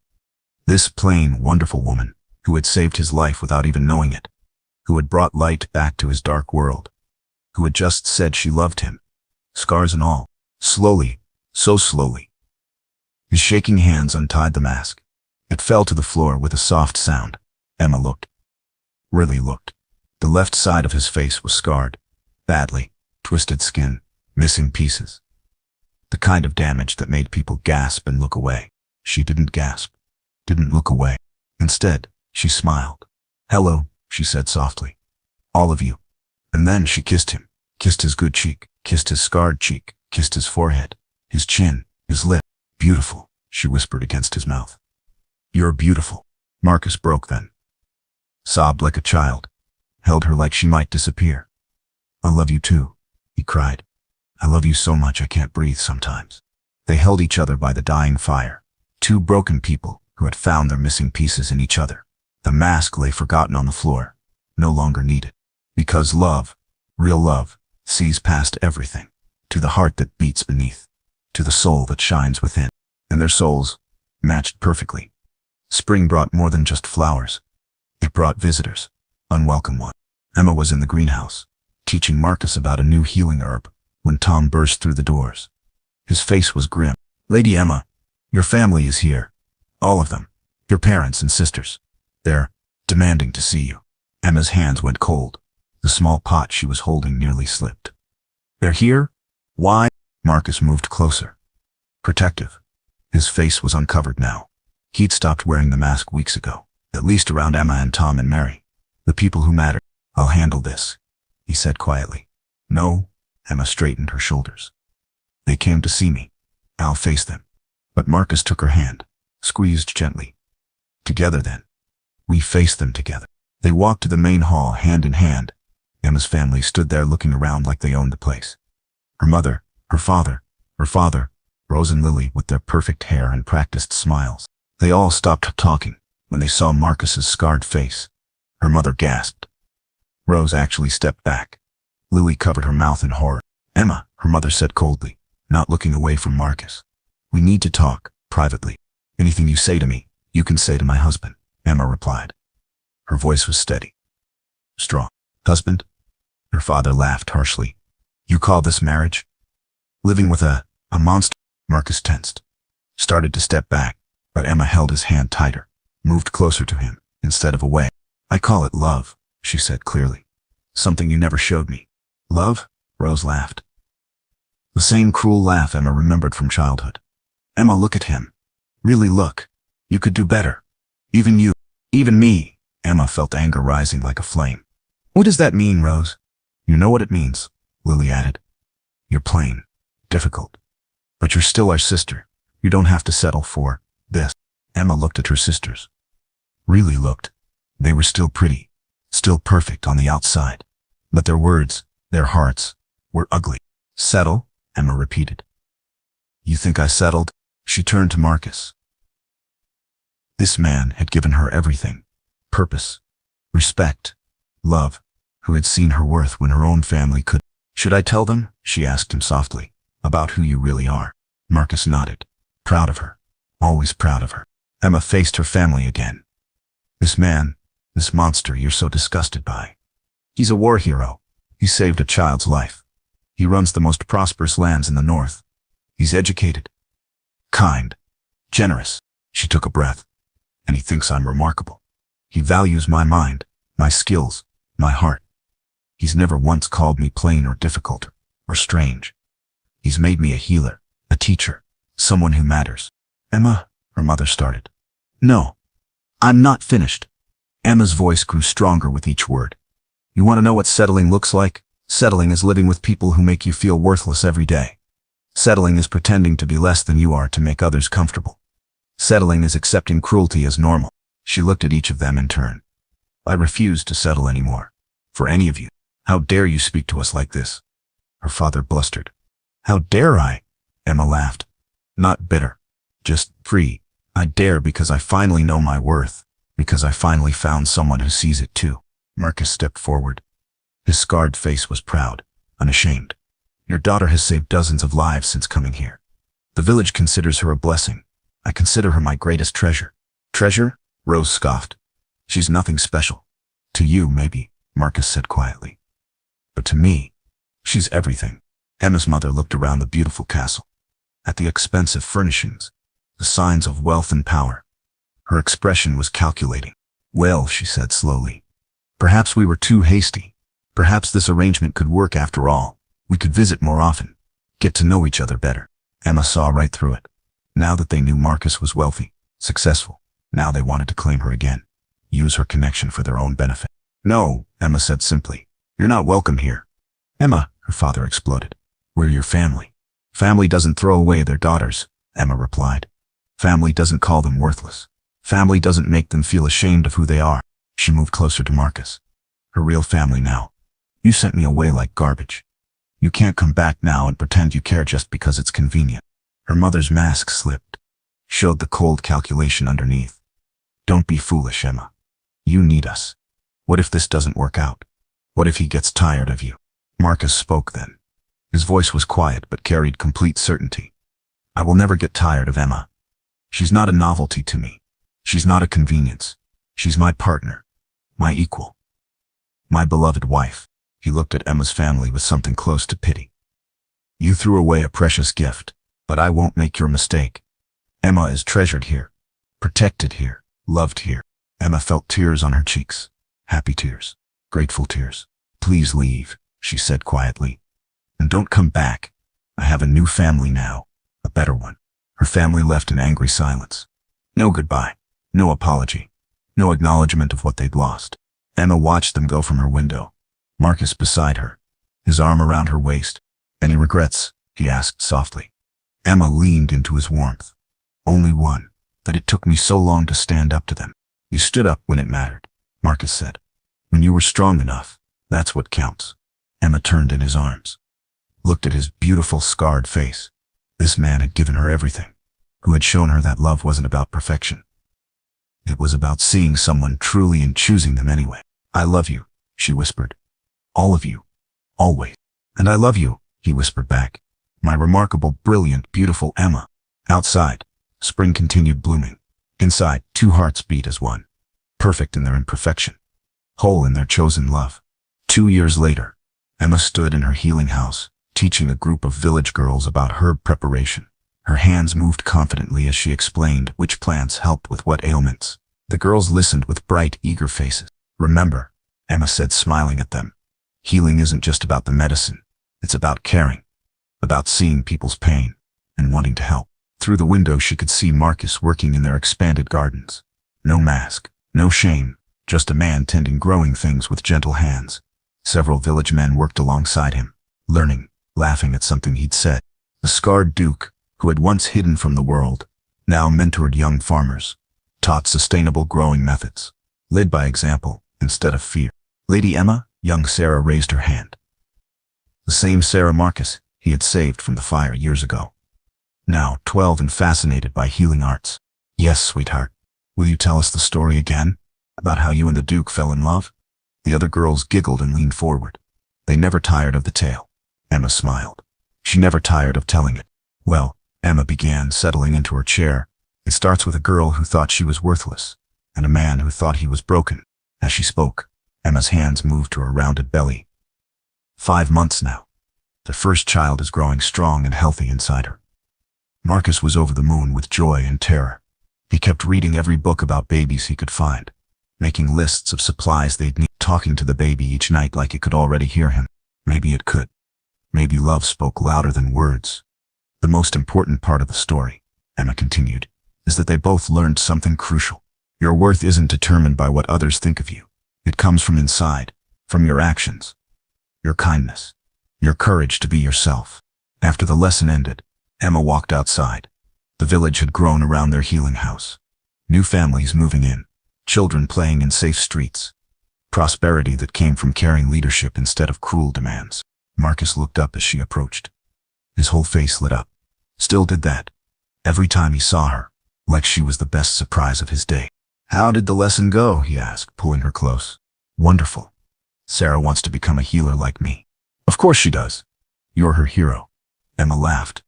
This plain, wonderful woman, who had saved his life without even knowing it, who had brought light back to his dark world, who had just said she loved him, scars and all. Slowly, so slowly. His shaking hands untied the mask. It fell to the floor with a soft sound. Emma looked. Really looked. The left side of his face was scarred, Badly. Twisted skin. Missing pieces. The kind of damage that made people gasp and look away. She didn't gasp. Didn't look away. Instead, she smiled. "Hello," she said softly. "All of you." And then she kissed him. Kissed his good cheek. Kissed his scarred cheek. Kissed his forehead. His chin. His lip. "Beautiful," she whispered against his mouth. "You're beautiful." Marcus broke then. Sobbed like a child. Held her like she might disappear. "I love you too," he cried. "I love you so much I can't breathe sometimes." They held each other by the dying fire. Two broken people who had found their missing pieces in each other. The mask lay forgotten on the floor. No longer needed. Because love, real love, sees past everything. To the heart that beats beneath. To the soul that shines within. And their souls matched perfectly. Spring brought more than just flowers. It brought visitors. Unwelcome ones. Emma was in the greenhouse, teaching Marcus about a new healing herb, when Tom burst through the doors. His face was grim. "Lady Emma, your family is here. All of them. Your parents and sisters. They're demanding to see you." Emma's hands went cold. The small pot she was holding nearly slipped. "They're here? Why?" Marcus moved closer. Protective. His face was uncovered now. He'd stopped wearing the mask weeks ago, at least around Emma and Tom and Mary. The people who mattered. "I'll handle this," he said quietly. "No," Emma straightened her shoulders. "They came to see me. I'll face them." But Marcus took her hand, squeezed gently. "Together then. We face them together." They walked to the main hall hand in hand. Emma's family stood there looking around like they owned the place. Her mother, her father, Rose and Lily with their perfect hair and practiced smiles. They all stopped talking when they saw Marcus's scarred face. Her mother gasped. Rose actually stepped back. Lily covered her mouth in horror. "Emma," her mother said coldly, not looking away from Marcus. "We need to talk, privately. Anything you say to me, you can say to my husband," Emma replied. Her voice was steady. Strong. "Husband?" Her father laughed harshly. "You call this marriage? Living with a monster?" Marcus tensed. Started to step back, but Emma held his hand tighter, moved closer to him, instead of away. "I call it love," she said clearly. "Something you never showed me." "Love?" Rose laughed. The same cruel laugh Emma remembered from childhood. "Emma, look at him. Really look. You could do better. Even you. Even me." Emma felt anger rising like a flame. "What does that mean, Rose?" "You know what it means," Lily added. "You're plain. Difficult. But you're still our sister. You don't have to settle for this." Emma looked at her sisters. Really looked. They were still pretty. Still perfect on the outside. But their words, their hearts, were ugly. "Settle?" Emma repeated. "You think I settled?" She turned to Marcus. This man had given her everything. Purpose. Respect. Love. Who had seen her worth when her own family could. "Should I tell them?" she asked him softly. "About who you really are?" Marcus nodded. Proud of her. Always proud of her. Emma faced her family again. "This man, this monster you're so disgusted by. He's a war hero. He saved a child's life. He runs the most prosperous lands in the north. He's educated. Kind. Generous." She took a breath. "And he thinks I'm remarkable. He values my mind, my skills, my heart. He's never once called me plain or difficult or strange. He's made me a healer, a teacher, someone who matters." "Emma," her mother started. "No, I'm not finished." Emma's voice grew stronger with each word. "You want to know what settling looks like? Settling is living with people who make you feel worthless every day. Settling is pretending to be less than you are to make others comfortable. Settling is accepting cruelty as normal." She looked at each of them in turn. "I refuse to settle anymore. For any of you. How dare you speak to us like this?" Her father blustered. "How dare I?" Emma laughed. Not bitter. Just free. "I dare because I finally know my worth. Because I finally found someone who sees it too." Marcus stepped forward. His scarred face was proud, unashamed. "Your daughter has saved dozens of lives since coming here. The village considers her a blessing. I consider her my greatest treasure." "Treasure?" Rose scoffed. "She's nothing special. To you, maybe," Marcus said quietly. "But to me, she's everything." Emma's mother looked around the beautiful castle, at the expensive furnishings, the signs of wealth and power. Her expression was calculating. "Well," she said slowly, "perhaps we were too hasty. Perhaps this arrangement could work after all. We could visit more often, get to know each other better. Emma saw right through it. Now that they knew Marcus was wealthy, successful, now they wanted to claim her again, use her connection for their own benefit. No, Emma said simply. You're not welcome here. Emma, her father exploded. We're your family. Family doesn't throw away their daughters, Emma replied. Family doesn't call them worthless. Family doesn't make them feel ashamed of who they are. She moved closer to Marcus. Her real family now. You sent me away like garbage. You can't come back now and pretend you care just because it's convenient. Her mother's mask slipped, showed the cold calculation underneath. Don't be foolish, Emma. You need us. What if this doesn't work out? What if he gets tired of you? Marcus spoke then. His voice was quiet but carried complete certainty. I will never get tired of Emma. She's not a novelty to me. She's not a convenience. She's my partner, my equal, my beloved wife. He looked at Emma's family with something close to pity. You threw away a precious gift, but I won't make your mistake. Emma is treasured here, protected here, loved here. Emma felt tears on her cheeks, happy tears, grateful tears. Please leave, she said quietly. And don't come back. I have a new family now, a better one. Her family left in angry silence. No goodbye, no apology, no acknowledgement of what they'd lost. Emma watched them go from her window. Marcus beside her, his arm around her waist. Any regrets? He asked softly. Emma leaned into his warmth. Only one, that it took me so long to stand up to them. You stood up when it mattered, Marcus said. When you were strong enough, that's what counts. Emma turned in his arms, looked at his beautiful scarred face. This man had given her everything, who had shown her that love wasn't about perfection. It was about seeing someone truly and choosing them anyway. I love you, she whispered. All of you. Always. And I love you, he whispered back. My remarkable, brilliant, beautiful Emma. Outside, spring continued blooming. Inside, two hearts beat as one. Perfect in their imperfection. Whole in their chosen love. 2 years later, Emma stood in her healing house, teaching a group of village girls about herb preparation. Her hands moved confidently as she explained which plants helped with what ailments. The girls listened with bright, eager faces. Remember, Emma said, smiling at them. Healing isn't just about the medicine. It's about caring, about seeing people's pain and wanting to help. Through the window she could see Marcus working in their expanded gardens. No mask, no shame, just a man tending growing things with gentle hands. Several village men worked alongside him, learning, laughing at something he'd said. The scarred duke, who had once hidden from the world, now mentored young farmers, taught sustainable growing methods, led by example instead of fear. Lady Emma, young Sarah raised her hand. The same Sarah Marcus he had saved from the fire years ago. Now 12 and fascinated by healing arts. Yes, sweetheart. Will you tell us the story again? About how you and the Duke fell in love? The other girls giggled and leaned forward. They never tired of the tale. Emma smiled. She never tired of telling it. Well, Emma began, settling into her chair. It starts with a girl who thought she was worthless, and a man who thought he was broken. As she spoke, Emma's hands moved to her rounded belly. 5 months now. The first child is growing strong and healthy inside her. Marcus was over the moon with joy and terror. He kept reading every book about babies he could find, making lists of supplies they'd need, talking to the baby each night like it could already hear him. Maybe it could. Maybe love spoke louder than words. The most important part of the story, Emma continued, is that they both learned something crucial. Your worth isn't determined by what others think of you. It comes from inside, from your actions, your kindness, your courage to be yourself. After the lesson ended, Emma walked outside. The village had grown around their healing house. New families moving in, children playing in safe streets. Prosperity that came from caring leadership instead of cruel demands. Marcus looked up as she approached. His whole face lit up. Still did that. Every time he saw her, like she was the best surprise of his day. How did the lesson go? He asked, pulling her close. Wonderful. Sarah wants to become a healer like me. Of course she does. You're her hero. Emma laughed.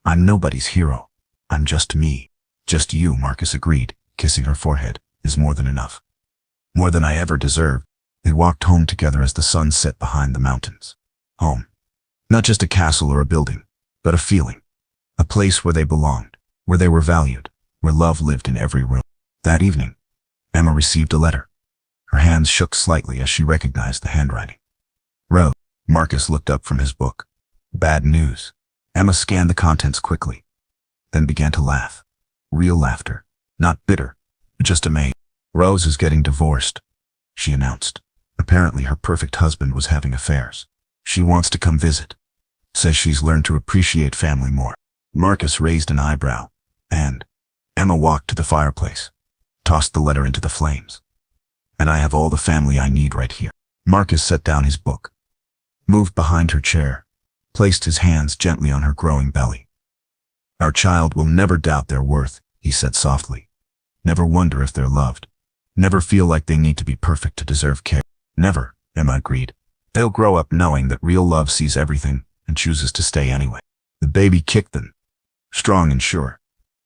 I'm nobody's hero. I'm just me. Just you, Marcus agreed, kissing her forehead, is more than enough. More than I ever deserved. They walked home together as the sun set behind the mountains. Home. Not just a castle or a building, but a feeling. A place where they belonged, where they were valued, where love lived in every room. That evening, Emma received a letter. Her hands shook slightly as she recognized the handwriting. Rose. Marcus looked up from his book. Bad news. Emma scanned the contents quickly, then began to laugh. Real laughter. Not bitter, just amazed. Rose is getting divorced, she announced. Apparently her perfect husband was having affairs. She wants to come visit. Says she's learned to appreciate family more. Marcus raised an eyebrow, and Emma walked to the fireplace, tossed the letter into the flames. And I have all the family I need right here. Marcus set down his book, moved behind her chair, placed his hands gently on her growing belly. Our child will never doubt their worth, he said softly. Never wonder if they're loved. Never feel like they need to be perfect to deserve care. Never, Emma agreed. They'll grow up knowing that real love sees everything and chooses to stay anyway. The baby kicked them, strong and sure,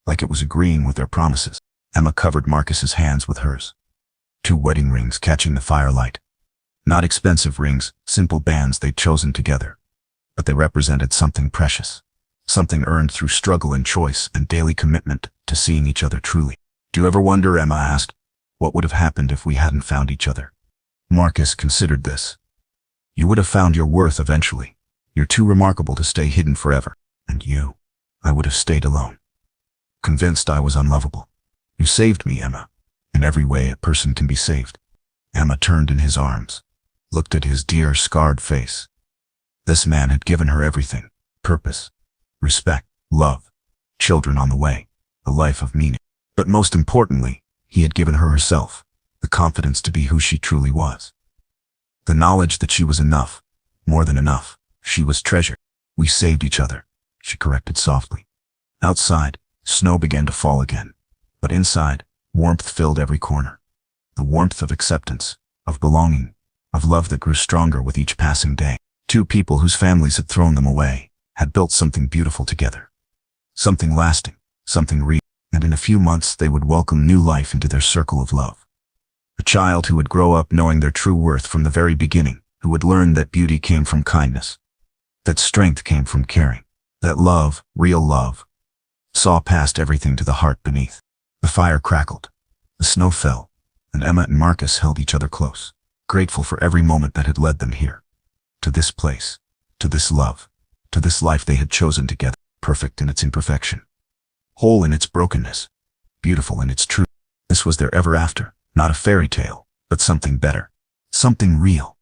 like it was agreeing with their promises. Emma covered Marcus's hands with hers. 2 wedding rings catching the firelight. Not expensive rings, simple bands they'd chosen together. But they represented something precious. Something earned through struggle and choice and daily commitment to seeing each other truly. Do you ever wonder, Emma asked, what would have happened if we hadn't found each other? Marcus considered this. You would have found your worth eventually. You're too remarkable to stay hidden forever. And you, I would have stayed alone, convinced I was unlovable. You saved me, Emma. In every way a person can be saved. Emma turned in his arms, looked at his dear, scarred face. This man had given her everything: purpose, respect, love, children on the way, a life of meaning. But most importantly, he had given her herself, the confidence to be who she truly was. The knowledge that she was enough, more than enough. She was treasured. We saved each other, she corrected softly. Outside, snow began to fall again. But inside, warmth filled every corner. The warmth of acceptance, of belonging, of love that grew stronger with each passing day. 2 people whose families had thrown them away had built something beautiful together. Something lasting, something real. And in a few months they would welcome new life into their circle of love. A child who would grow up knowing their true worth from the very beginning, who would learn that beauty came from kindness, that strength came from caring, that love, real love, saw past everything to the heart beneath. The fire crackled, the snow fell, and Emma and Marcus held each other close, grateful for every moment that had led them here, to this place, to this love, to this life they had chosen together, perfect in its imperfection, whole in its brokenness, beautiful in its truth. This was their ever after, not a fairy tale, but something better, something real.